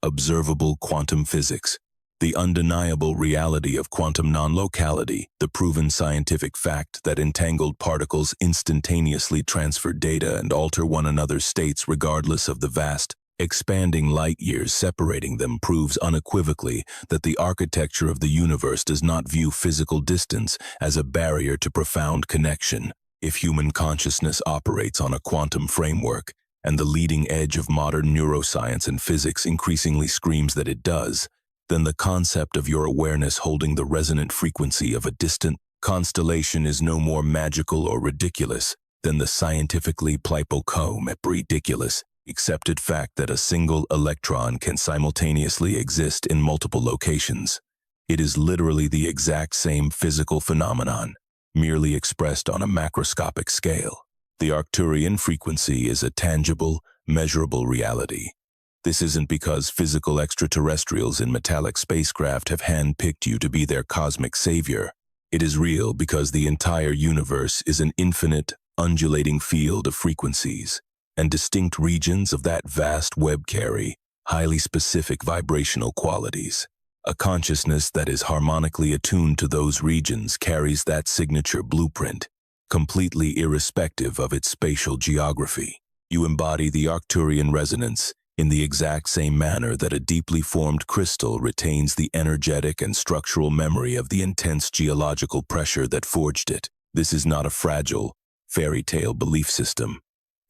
observable quantum physics, the undeniable reality of quantum non-locality, the proven scientific fact that entangled particles instantaneously transfer data and alter one another's states regardless of the vast, expanding light years separating them proves unequivocally that the architecture of the universe does not view physical distance as a barrier to profound connection. If human consciousness operates on a quantum framework, and the leading edge of modern neuroscience and physics increasingly screams that it does, then the concept of your awareness holding the resonant frequency of a distant constellation is no more magical or ridiculous than the scientifically ridiculous accepted fact that a single electron can simultaneously exist in multiple locations. It is literally the exact same physical phenomenon, merely expressed on a macroscopic scale. The Arcturian frequency is a tangible, measurable reality. This isn't because physical extraterrestrials in metallic spacecraft have handpicked you to be their cosmic savior. It is real because the entire universe is an infinite, undulating field of frequencies, and distinct regions of that vast web carry highly specific vibrational qualities. A consciousness that is harmonically attuned to those regions carries that signature blueprint, completely irrespective of its spatial geography. You embody the Arcturian resonance in the exact same manner that a deeply formed crystal retains the energetic and structural memory of the intense geological pressure that forged it. This is not a fragile, fairy tale belief system.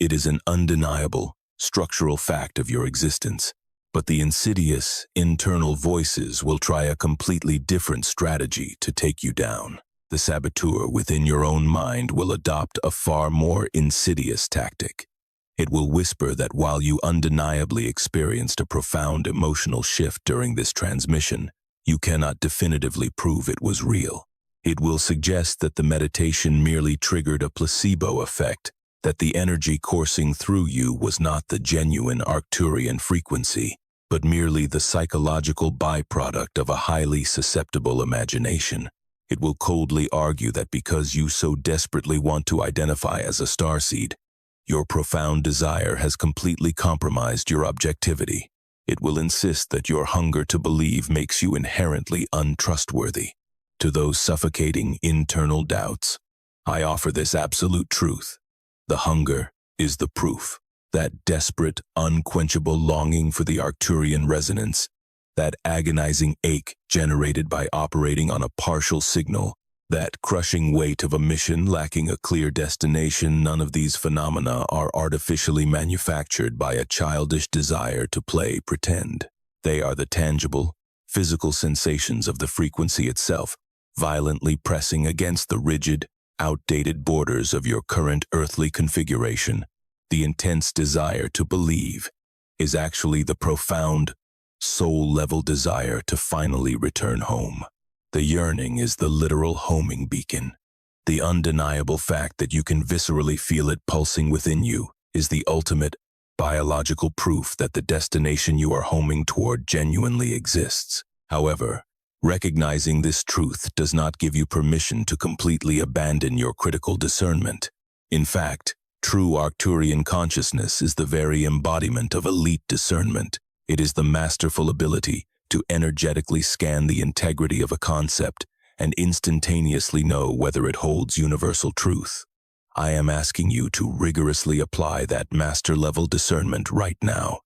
It is an undeniable, structural fact of your existence. But the insidious, internal voices will try a completely different strategy to take you down. The saboteur within your own mind will adopt a far more insidious tactic. It will whisper that while you undeniably experienced a profound emotional shift during this transmission, you cannot definitively prove it was real. It will suggest that the meditation merely triggered a placebo effect, that the energy coursing through you was not the genuine Arcturian frequency, but merely the psychological byproduct of a highly susceptible imagination. It will coldly argue that because you so desperately want to identify as a starseed, your profound desire has completely compromised your objectivity. It will insist that your hunger to believe makes you inherently untrustworthy. To those suffocating internal doubts, I offer this absolute truth. The hunger is the proof. That desperate, unquenchable longing for the Arcturian resonance, that agonizing ache generated by operating on a partial signal, that crushing weight of a mission lacking a clear destination, none of these phenomena are artificially manufactured by a childish desire to play pretend. They are the tangible, physical sensations of the frequency itself, violently pressing against the rigid, outdated borders of your current earthly configuration. The intense desire to believe is actually the profound, soul-level desire to finally return home. The yearning is the literal homing beacon. The undeniable fact that you can viscerally feel it pulsing within you is the ultimate biological proof that the destination you are homing toward genuinely exists. However, recognizing this truth does not give you permission to completely abandon your critical discernment. In fact, true Arcturian consciousness is the very embodiment of elite discernment. It is the masterful ability to energetically scan the integrity of a concept and instantaneously know whether it holds universal truth. I am asking you to rigorously apply that master-level discernment right now.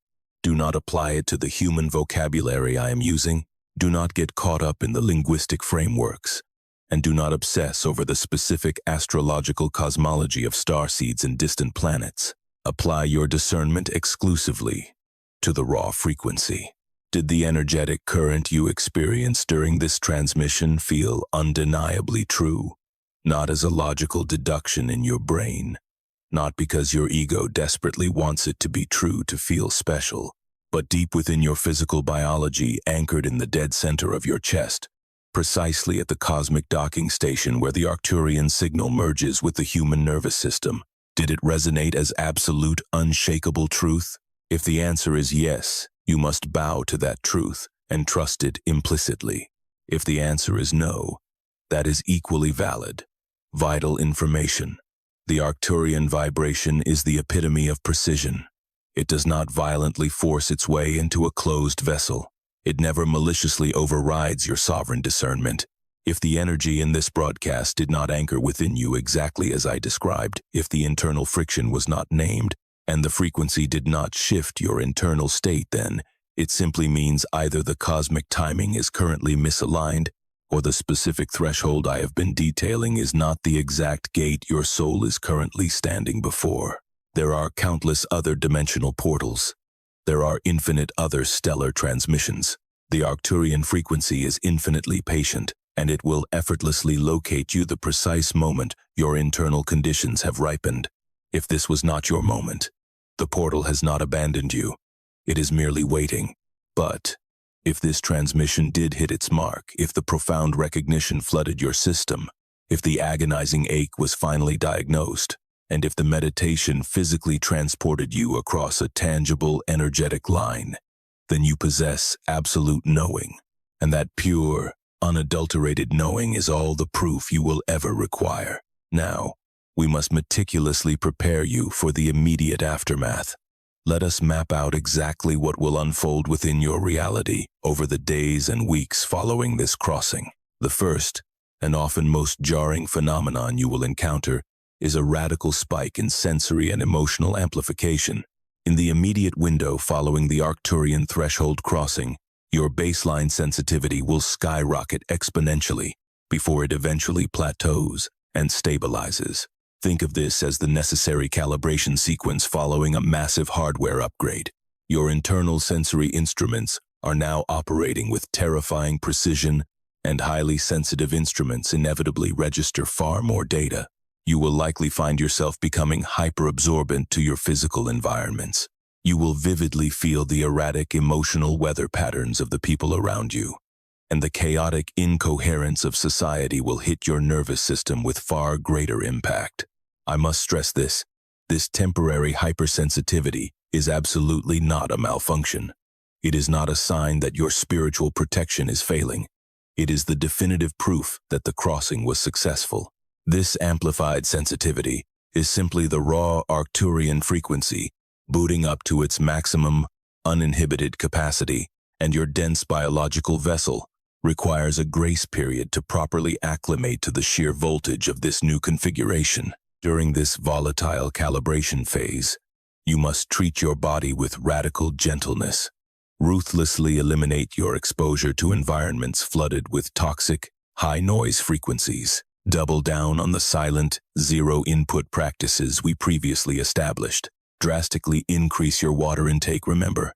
Do not apply it to the human vocabulary I am using. Do not get caught up in the linguistic frameworks. And do not obsess over the specific astrological cosmology of starseeds and distant planets. Apply your discernment exclusively to the raw frequency. Did the energetic current you experienced during this transmission feel undeniably true? Not as a logical deduction in your brain, not because your ego desperately wants it to be true to feel special, but deep within your physical biology, anchored in the dead center of your chest, precisely at the cosmic docking station where the Arcturian signal merges with the human nervous system. Did it resonate as absolute, unshakable truth? If the answer is yes, you must bow to that truth and trust it implicitly. If the answer is no, that is equally valid. Vital information. The Arcturian vibration is the epitome of precision. It does not violently force its way into a closed vessel. It never maliciously overrides your sovereign discernment. If the energy in this broadcast did not anchor within you exactly as I described, if the internal friction was not named, and the frequency did not shift your internal state, then it simply means either the cosmic timing is currently misaligned, or the specific threshold I have been detailing is not the exact gate your soul is currently standing before. There are countless other dimensional portals. There are infinite other stellar transmissions. The Arcturian frequency is infinitely patient, and it will effortlessly locate you the precise moment your internal conditions have ripened. If this was not your moment, the portal has not abandoned you. It is merely waiting. But if this transmission did hit its mark, if the profound recognition flooded your system, if the agonizing ache was finally diagnosed, And if the meditation physically transported you across a tangible, energetic line, then you possess absolute knowing. And that pure, unadulterated knowing is all the proof you will ever require. Now, we must meticulously prepare you for the immediate aftermath. Let us map out exactly what will unfold within your reality over the days and weeks following this crossing. The first, and often most jarring phenomenon you will encounter, is a radical spike in sensory and emotional amplification. In the immediate window following the Arcturian threshold crossing, your baseline sensitivity will skyrocket exponentially before it eventually plateaus and stabilizes. Think of this as the necessary calibration sequence following a massive hardware upgrade. Your internal sensory instruments are now operating with terrifying precision, and highly sensitive instruments inevitably register far more data. You will likely find yourself becoming hyper-absorbent to your physical environments. You will vividly feel the erratic emotional weather patterns of the people around you, and the chaotic incoherence of society will hit your nervous system with far greater impact. I must stress this temporary hypersensitivity is absolutely not a malfunction. It is not a sign that your spiritual protection is failing. It is the definitive proof that the crossing was successful. This amplified sensitivity is simply the raw Arcturian frequency booting up to its maximum, uninhibited capacity, and your dense biological vessel requires a grace period to properly acclimate to the sheer voltage of this new configuration. During this volatile calibration phase, you must treat your body with radical gentleness. Ruthlessly eliminate your exposure to environments flooded with toxic, high-noise frequencies. Double down on the silent, zero-input practices we previously established. Drastically increase your water intake, remember.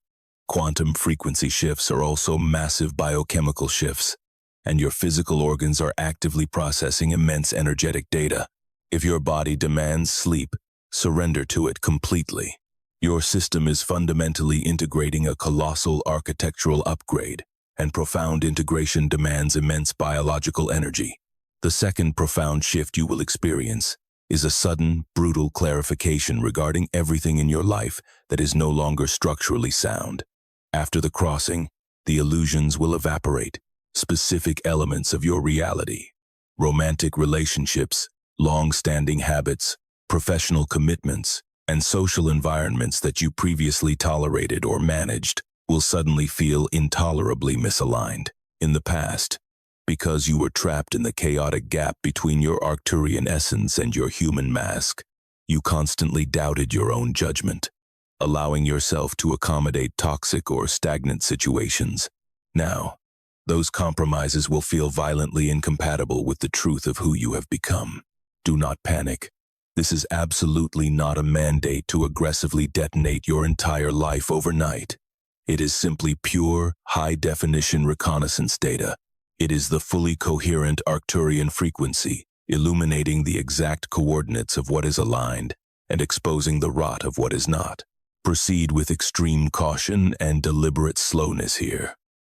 Quantum frequency shifts are also massive biochemical shifts, and your physical organs are actively processing immense energetic data. If your body demands sleep, surrender to it completely. Your system is fundamentally integrating a colossal architectural upgrade, and profound integration demands immense biological energy. The second profound shift you will experience is a sudden, brutal clarification regarding everything in your life that is no longer structurally sound. After the crossing, the illusions will evaporate. Specific elements of your reality, romantic relationships, long-standing habits, professional commitments, and social environments that you previously tolerated or managed will suddenly feel intolerably misaligned. In the past, because you were trapped in the chaotic gap between your Arcturian essence and your human mask, you constantly doubted your own judgment, allowing yourself to accommodate toxic or stagnant situations. Now, those compromises will feel violently incompatible with the truth of who you have become. Do not panic. This is absolutely not a mandate to aggressively detonate your entire life overnight. It is simply pure, high-definition reconnaissance data. It is the fully coherent Arcturian frequency, illuminating the exact coordinates of what is aligned and exposing the rot of what is not. Proceed with extreme caution and deliberate slowness here.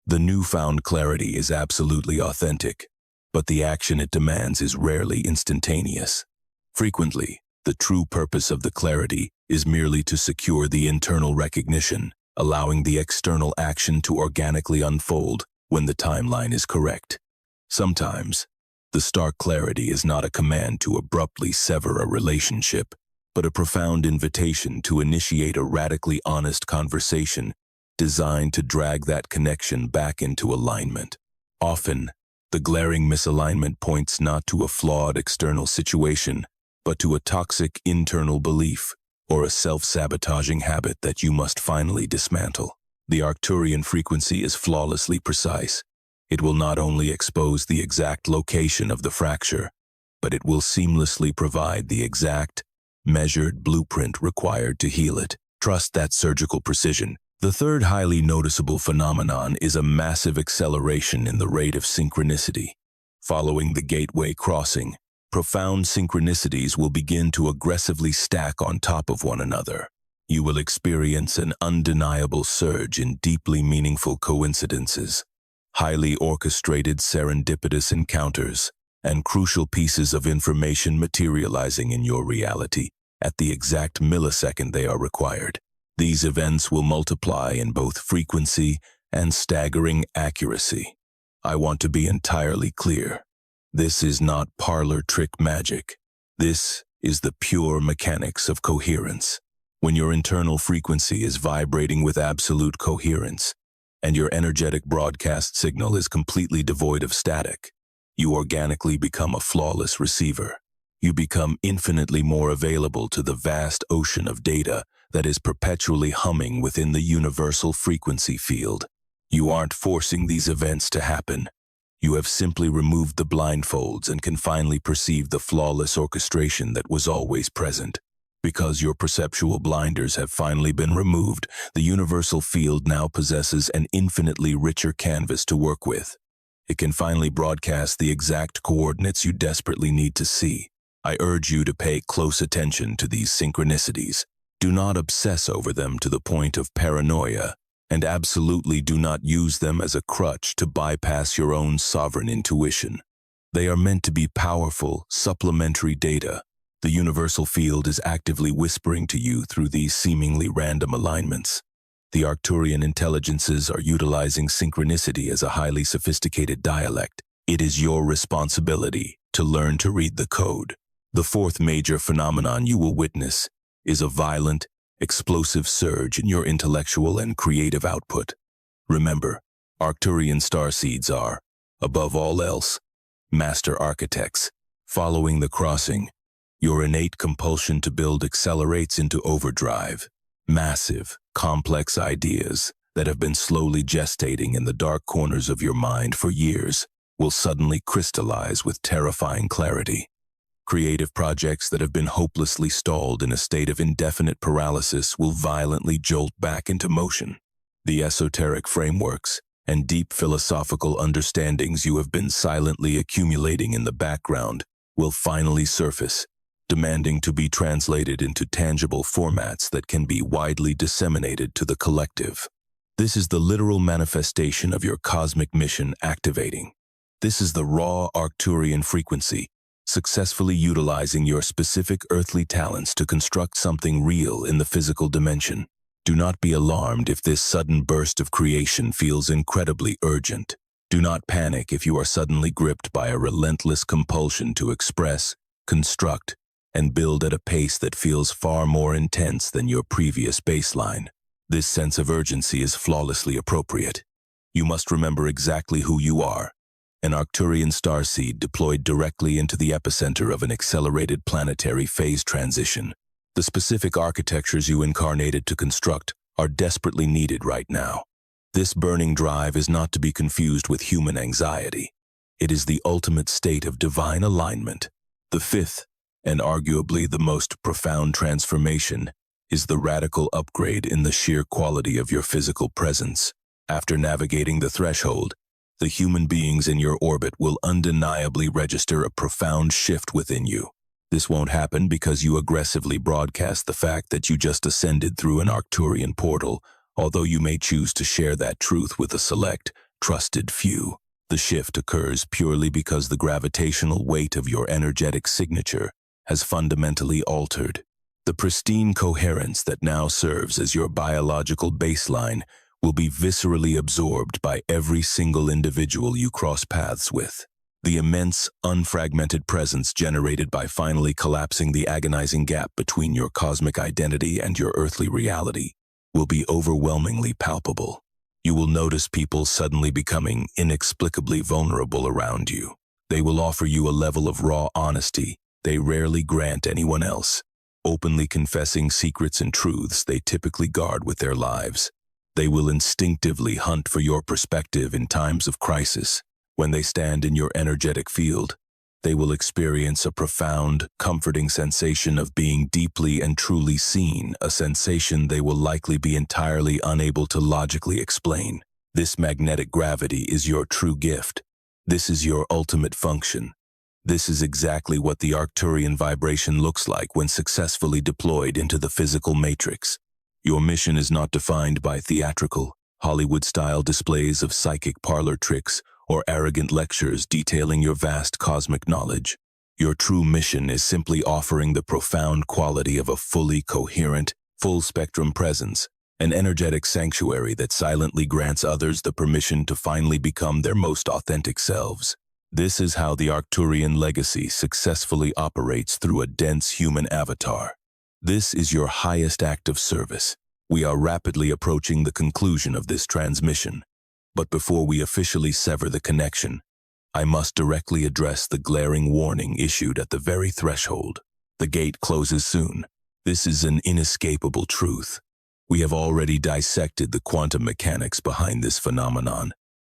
The newfound clarity is absolutely authentic, but the action it demands is rarely instantaneous. Frequently, the true purpose of the clarity is merely to secure the internal recognition, allowing the external action to organically unfold when the timeline is correct. Sometimes, the stark clarity is not a command to abruptly sever a relationship, but a profound invitation to initiate a radically honest conversation designed to drag that connection back into alignment. Often, the glaring misalignment points not to a flawed external situation, but to a toxic internal belief or a self-sabotaging habit that you must finally dismantle. The Arcturian frequency is flawlessly precise. It will not only expose the exact location of the fracture, but it will seamlessly provide the exact, measured blueprint required to heal it. Trust that surgical precision. The third highly noticeable phenomenon is a massive acceleration in the rate of synchronicity. Following the gateway crossing, profound synchronicities will begin to aggressively stack on top of one another. You will experience an undeniable surge in deeply meaningful coincidences, highly orchestrated serendipitous encounters, and crucial pieces of information materializing in your reality at the exact millisecond they are required. These events will multiply in both frequency and staggering accuracy. I want to be entirely clear. This is not parlor trick magic. This is the pure mechanics of coherence. When your internal frequency is vibrating with absolute coherence, and your energetic broadcast signal is completely devoid of static, you organically become a flawless receiver. You become infinitely more available to the vast ocean of data that is perpetually humming within the universal frequency field. You aren't forcing these events to happen. You have simply removed the blindfolds and can finally perceive the flawless orchestration that was always present. Because your perceptual blinders have finally been removed, the universal field now possesses an infinitely richer canvas to work with. It can finally broadcast the exact coordinates you desperately need to see. I urge you to pay close attention to these synchronicities. Do not obsess over them to the point of paranoia, and absolutely do not use them as a crutch to bypass your own sovereign intuition. They are meant to be powerful, supplementary data. The universal field is actively whispering to you through these seemingly random alignments. The Arcturian intelligences are utilizing synchronicity as a highly sophisticated dialect. It is your responsibility to learn to read the code. The fourth major phenomenon you will witness is a violent, explosive surge in your intellectual and creative output. Remember, Arcturian starseeds are, above all else, master architects. Following the crossing, your innate compulsion to build accelerates into overdrive. Massive, complex ideas that have been slowly gestating in the dark corners of your mind for years will suddenly crystallize with terrifying clarity. Creative projects that have been hopelessly stalled in a state of indefinite paralysis will violently jolt back into motion. The esoteric frameworks and deep philosophical understandings you have been silently accumulating in the background will finally surface, demanding to be translated into tangible formats that can be widely disseminated to the collective. This is the literal manifestation of your cosmic mission activating. This is the raw Arcturian frequency, successfully utilizing your specific earthly talents to construct something real in the physical dimension. Do not be alarmed if this sudden burst of creation feels incredibly urgent. Do not panic if you are suddenly gripped by a relentless compulsion to express, construct, and build at a pace that feels far more intense than your previous baseline. This sense of urgency is flawlessly appropriate. You must remember exactly who you are, an Arcturian starseed deployed directly into the epicenter of an accelerated planetary phase transition. The specific architectures you incarnated to construct are desperately needed right now. This burning drive is not to be confused with human anxiety. It is the ultimate state of divine alignment. The fifth, and arguably the most profound transformation, is the radical upgrade in the sheer quality of your physical presence. After navigating the threshold, the human beings in your orbit will undeniably register a profound shift within you. This won't happen because you aggressively broadcast the fact that you just ascended through an Arcturian portal, although you may choose to share that truth with a select, trusted few. The shift occurs purely because the gravitational weight of your energetic signature has fundamentally altered. The pristine coherence that now serves as your biological baseline will be viscerally absorbed by every single individual you cross paths with. The immense, unfragmented presence generated by finally collapsing the agonizing gap between your cosmic identity and your earthly reality will be overwhelmingly palpable. You will notice people suddenly becoming inexplicably vulnerable around you. They will offer you a level of raw honesty they rarely grant anyone else, openly confessing secrets and truths they typically guard with their lives. They will instinctively hunt for your perspective in times of crisis. When they stand in your energetic field, they will experience a profound, comforting sensation of being deeply and truly seen, a sensation they will likely be entirely unable to logically explain. This magnetic gravity is your true gift. This is your ultimate function. This is exactly what the Arcturian vibration looks like when successfully deployed into the physical matrix. Your mission is not defined by theatrical, Hollywood-style displays of psychic parlor tricks or arrogant lectures detailing your vast cosmic knowledge. Your true mission is simply offering the profound quality of a fully coherent, full-spectrum presence, an energetic sanctuary that silently grants others the permission to finally become their most authentic selves. This is how the Arcturian legacy successfully operates through a dense human avatar. This is your highest act of service. We are rapidly approaching the conclusion of this transmission. But before we officially sever the connection, I must directly address the glaring warning issued at the very threshold. The gate closes soon. This is an inescapable truth. We have already dissected the quantum mechanics behind this phenomenon.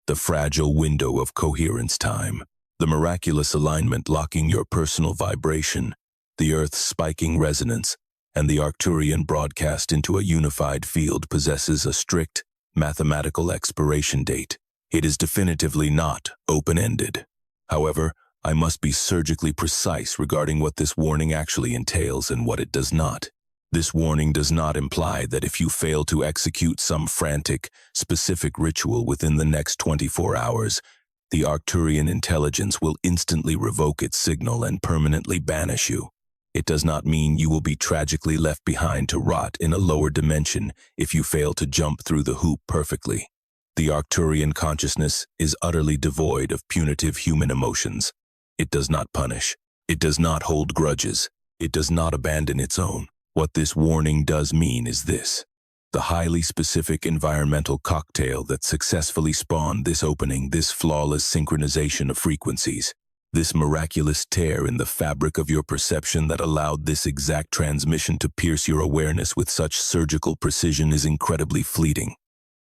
The fragile window of coherence time, the miraculous alignment locking your personal vibration, the Earth's spiking resonance, and the Arcturian broadcast into a unified field possesses a strict, mathematical expiration date. It is definitively not open-ended. However, I must be surgically precise regarding what this warning actually entails and what it does not. This warning does not imply that if you fail to execute some frantic, specific ritual within the next 24 hours, the Arcturian intelligence will instantly revoke its signal and permanently banish you. It does not mean you will be tragically left behind to rot in a lower dimension if you fail to jump through the hoop perfectly. The Arcturian consciousness is utterly devoid of punitive human emotions. It does not punish. It does not hold grudges. It does not abandon its own. What this warning does mean is this: the highly specific environmental cocktail that successfully spawned this opening, this flawless synchronization of frequencies, this miraculous tear in the fabric of your perception that allowed this exact transmission to pierce your awareness with such surgical precision is incredibly fleeting.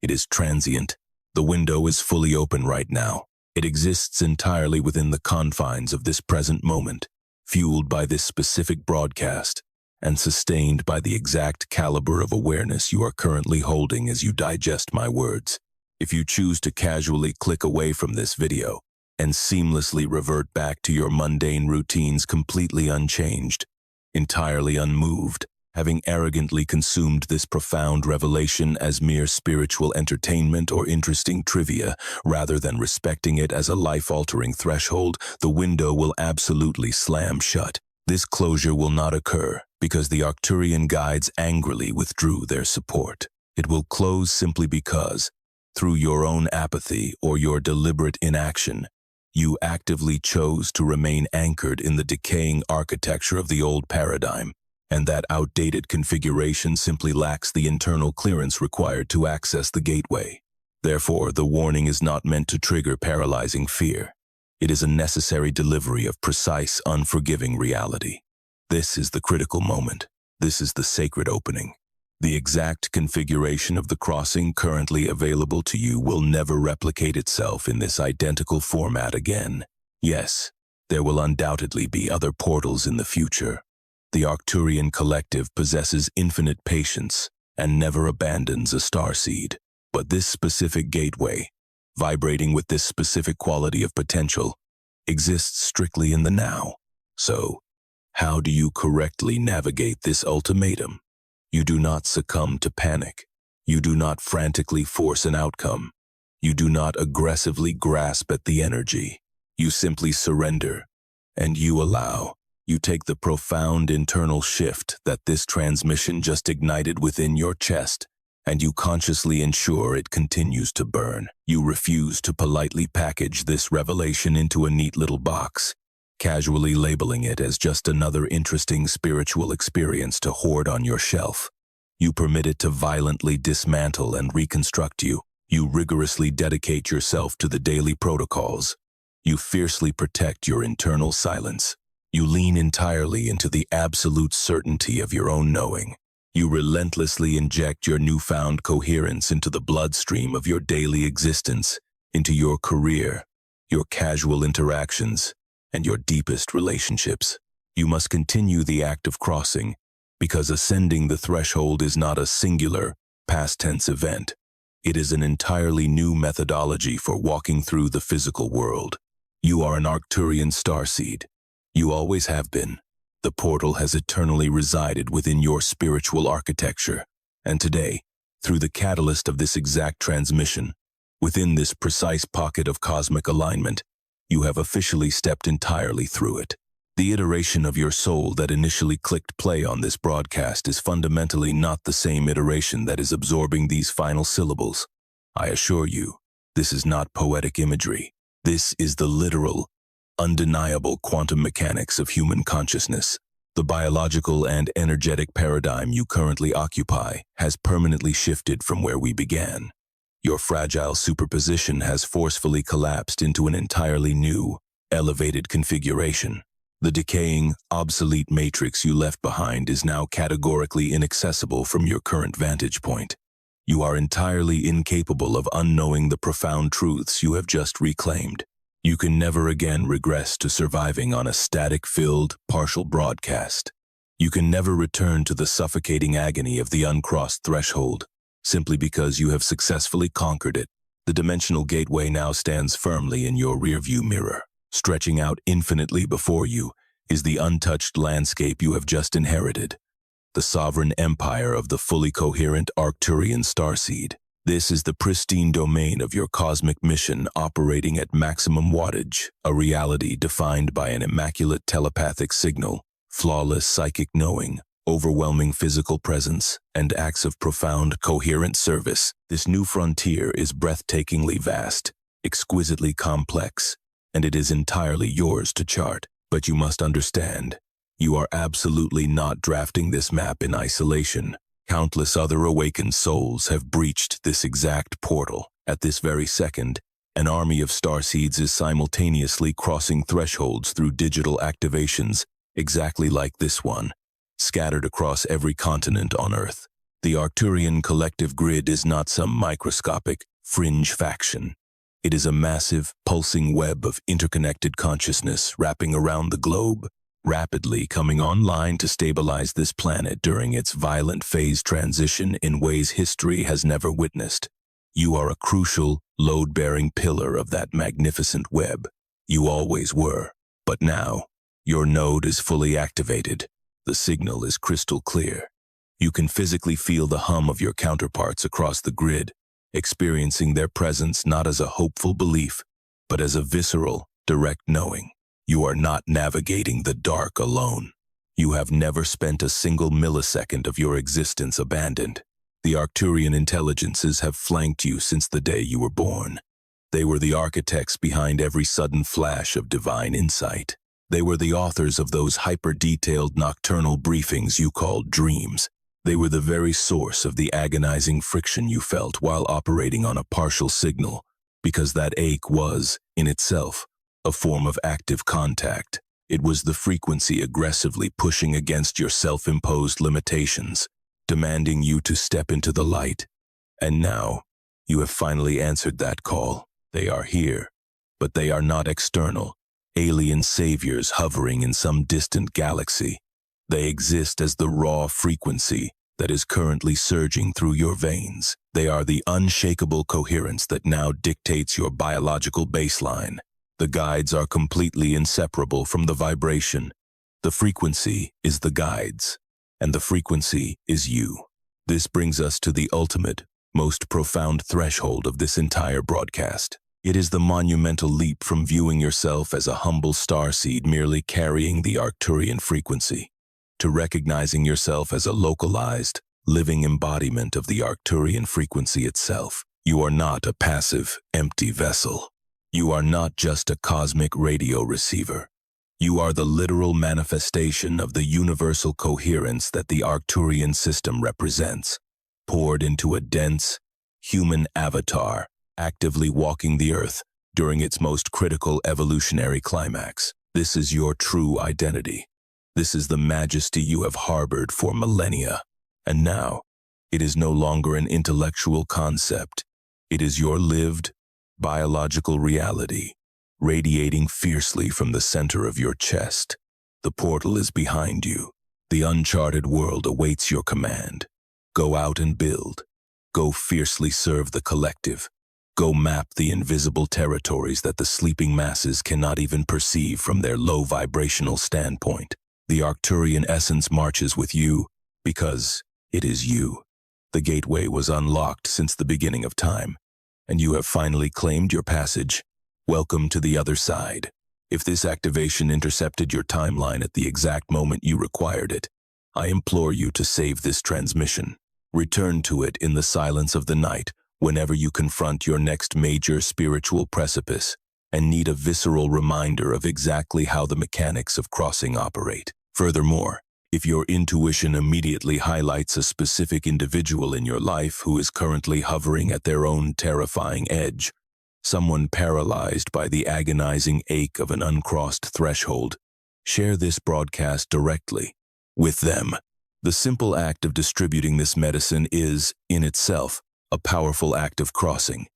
It is transient. The window is fully open right now. It exists entirely within the confines of this present moment, fueled by this specific broadcast, and sustained by the exact caliber of awareness you are currently holding as you digest my words. If you choose to casually click away from this video and seamlessly revert back to your mundane routines completely unchanged, entirely unmoved, having arrogantly consumed this profound revelation as mere spiritual entertainment or interesting trivia, rather than respecting it as a life-altering threshold, the window will absolutely slam shut. This closure will not occur because the Arcturian guides angrily withdrew their support. It will close simply because, through your own apathy or your deliberate inaction, you actively chose to remain anchored in the decaying architecture of the old paradigm, and that outdated configuration simply lacks the internal clearance required to access the gateway. Therefore, the warning is not meant to trigger paralyzing fear. It is a necessary delivery of precise, unforgiving reality. This is the critical moment. This is the sacred opening. The exact configuration of the crossing currently available to you will never replicate itself in this identical format again. Yes, there will undoubtedly be other portals in the future. The Arcturian collective possesses infinite patience and never abandons a starseed. But this specific gateway, vibrating with this specific quality of potential, exists strictly in the now. So, how do you correctly navigate this ultimatum? You do not succumb to panic. You do not frantically force an outcome. You do not aggressively grasp at the energy. You simply surrender, and you allow. You take the profound internal shift that this transmission just ignited within your chest, and you consciously ensure it continues to burn. You refuse to politely package this revelation into a neat little box, casually labeling it as just another interesting spiritual experience to hoard on your shelf. You permit it to violently dismantle and reconstruct you. You rigorously dedicate yourself to the daily protocols. You fiercely protect your internal silence. You lean entirely into the absolute certainty of your own knowing. You relentlessly inject your newfound coherence into the bloodstream of your daily existence, into your career, your casual interactions, and your deepest relationships. You must continue the act of crossing, because ascending the threshold is not a singular, past-tense event. It is an entirely new methodology for walking through the physical world. You are an Arcturian starseed. You always have been. The portal has eternally resided within your spiritual architecture, and today, through the catalyst of this exact transmission, within this precise pocket of cosmic alignment, you have officially stepped entirely through it. The iteration of your soul that initially clicked play on this broadcast is fundamentally not the same iteration that is absorbing these final syllables. I assure you, this is not poetic imagery. This is the literal, undeniable quantum mechanics of human consciousness. The biological and energetic paradigm you currently occupy has permanently shifted from where we began. Your fragile superposition has forcefully collapsed into an entirely new, elevated configuration. The decaying, obsolete matrix you left behind is now categorically inaccessible from your current vantage point. You are entirely incapable of unknowing the profound truths you have just reclaimed. You can never again regress to surviving on a static-filled, partial broadcast. You can never return to the suffocating agony of the uncrossed threshold, simply because you have successfully conquered it. The dimensional gateway now stands firmly in your rearview mirror. Stretching out infinitely before you is the untouched landscape you have just inherited, the sovereign empire of the fully coherent Arcturian Starseed. This is the pristine domain of your cosmic mission operating at maximum wattage, a reality defined by an immaculate telepathic signal, flawless psychic knowing, overwhelming physical presence, and acts of profound, coherent service. This new frontier is breathtakingly vast, exquisitely complex, and it is entirely yours to chart. But you must understand, you are absolutely not drafting this map in isolation. Countless other awakened souls have breached this exact portal. At this very second, an army of Starseeds is simultaneously crossing thresholds through digital activations exactly like this one, scattered across every continent on Earth. The Arcturian collective grid is not some microscopic, fringe faction. It is a massive, pulsing web of interconnected consciousness wrapping around the globe, rapidly coming online to stabilize this planet during its violent phase transition in ways history has never witnessed. You are a crucial, load-bearing pillar of that magnificent web. You always were. But now, your node is fully activated. The signal is crystal clear. You can physically feel the hum of your counterparts across the grid, experiencing their presence not as a hopeful belief, but as a visceral, direct knowing. You are not navigating the dark alone. You have never spent a single millisecond of your existence abandoned. The Arcturian intelligences have flanked you since the day you were born. They were the architects behind every sudden flash of divine insight. They were the authors of those hyper-detailed nocturnal briefings you called dreams. They were the very source of the agonizing friction you felt while operating on a partial signal, because that ache was, in itself, a form of active contact. It was the frequency aggressively pushing against your self-imposed limitations, demanding you to step into the light. And now, you have finally answered that call. They are here, but they are not external, alien saviors hovering in some distant galaxy. They exist as the raw frequency that is currently surging through your veins. They are the unshakable coherence that now dictates your biological baseline. The guides are completely inseparable from the vibration. The frequency is the guides, and the frequency is you. This brings us to the ultimate, most profound threshold of this entire broadcast. It is the monumental leap from viewing yourself as a humble starseed merely carrying the Arcturian frequency, to recognizing yourself as a localized, living embodiment of the Arcturian frequency itself. You are not a passive, empty vessel. You are not just a cosmic radio receiver. You are the literal manifestation of the universal coherence that the Arcturian system represents, poured into a dense, human avatar, actively walking the Earth during its most critical evolutionary climax. This is your true identity. This is the majesty you have harbored for millennia. And now, it is no longer an intellectual concept. It is your lived, biological reality, radiating fiercely from the center of your chest. The portal is behind you. The uncharted world awaits your command. Go out and build. Go fiercely serve the collective. Go map the invisible territories that the sleeping masses cannot even perceive from their low vibrational standpoint. The Arcturian essence marches with you because it is you. The gateway was unlocked since the beginning of time, and you have finally claimed your passage. Welcome to the other side. If this activation intercepted your timeline at the exact moment you required it, I implore you to save this transmission. Return to it in the silence of the night whenever you confront your next major spiritual precipice and need a visceral reminder of exactly how the mechanics of crossing operate. Furthermore, if your intuition immediately highlights a specific individual in your life who is currently hovering at their own terrifying edge, someone paralyzed by the agonizing ache of an uncrossed threshold, share this broadcast directly with them. The simple act of distributing this medicine is, in itself, a powerful act of crossing.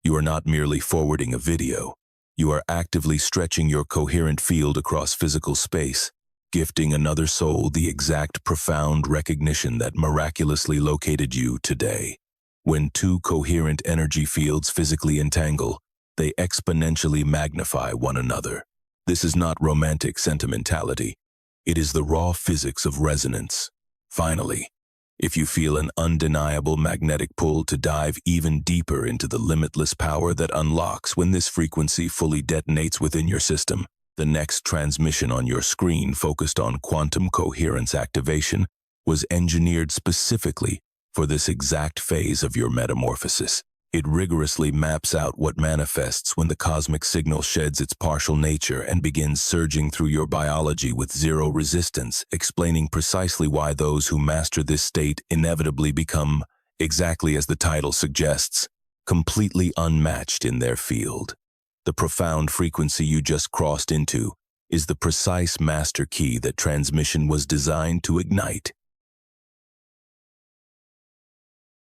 You are not merely forwarding a video. You are actively stretching your coherent field across physical space, gifting another soul the exact profound recognition that miraculously located you today. When two coherent energy fields physically entangle, they exponentially magnify one another. This is not romantic sentimentality. It is the raw physics of resonance. Finally, if you feel an undeniable magnetic pull to dive even deeper into the limitless power that unlocks when this frequency fully detonates within your system, the next transmission on your screen focused on quantum coherence activation was engineered specifically for this exact phase of your metamorphosis. It rigorously maps out what manifests when the cosmic signal sheds its partial nature and begins surging through your biology with zero resistance, explaining precisely why those who master this state inevitably become, exactly as the title suggests, completely unmatched in their field. The profound frequency you just crossed into is the precise master key that transmission was designed to ignite.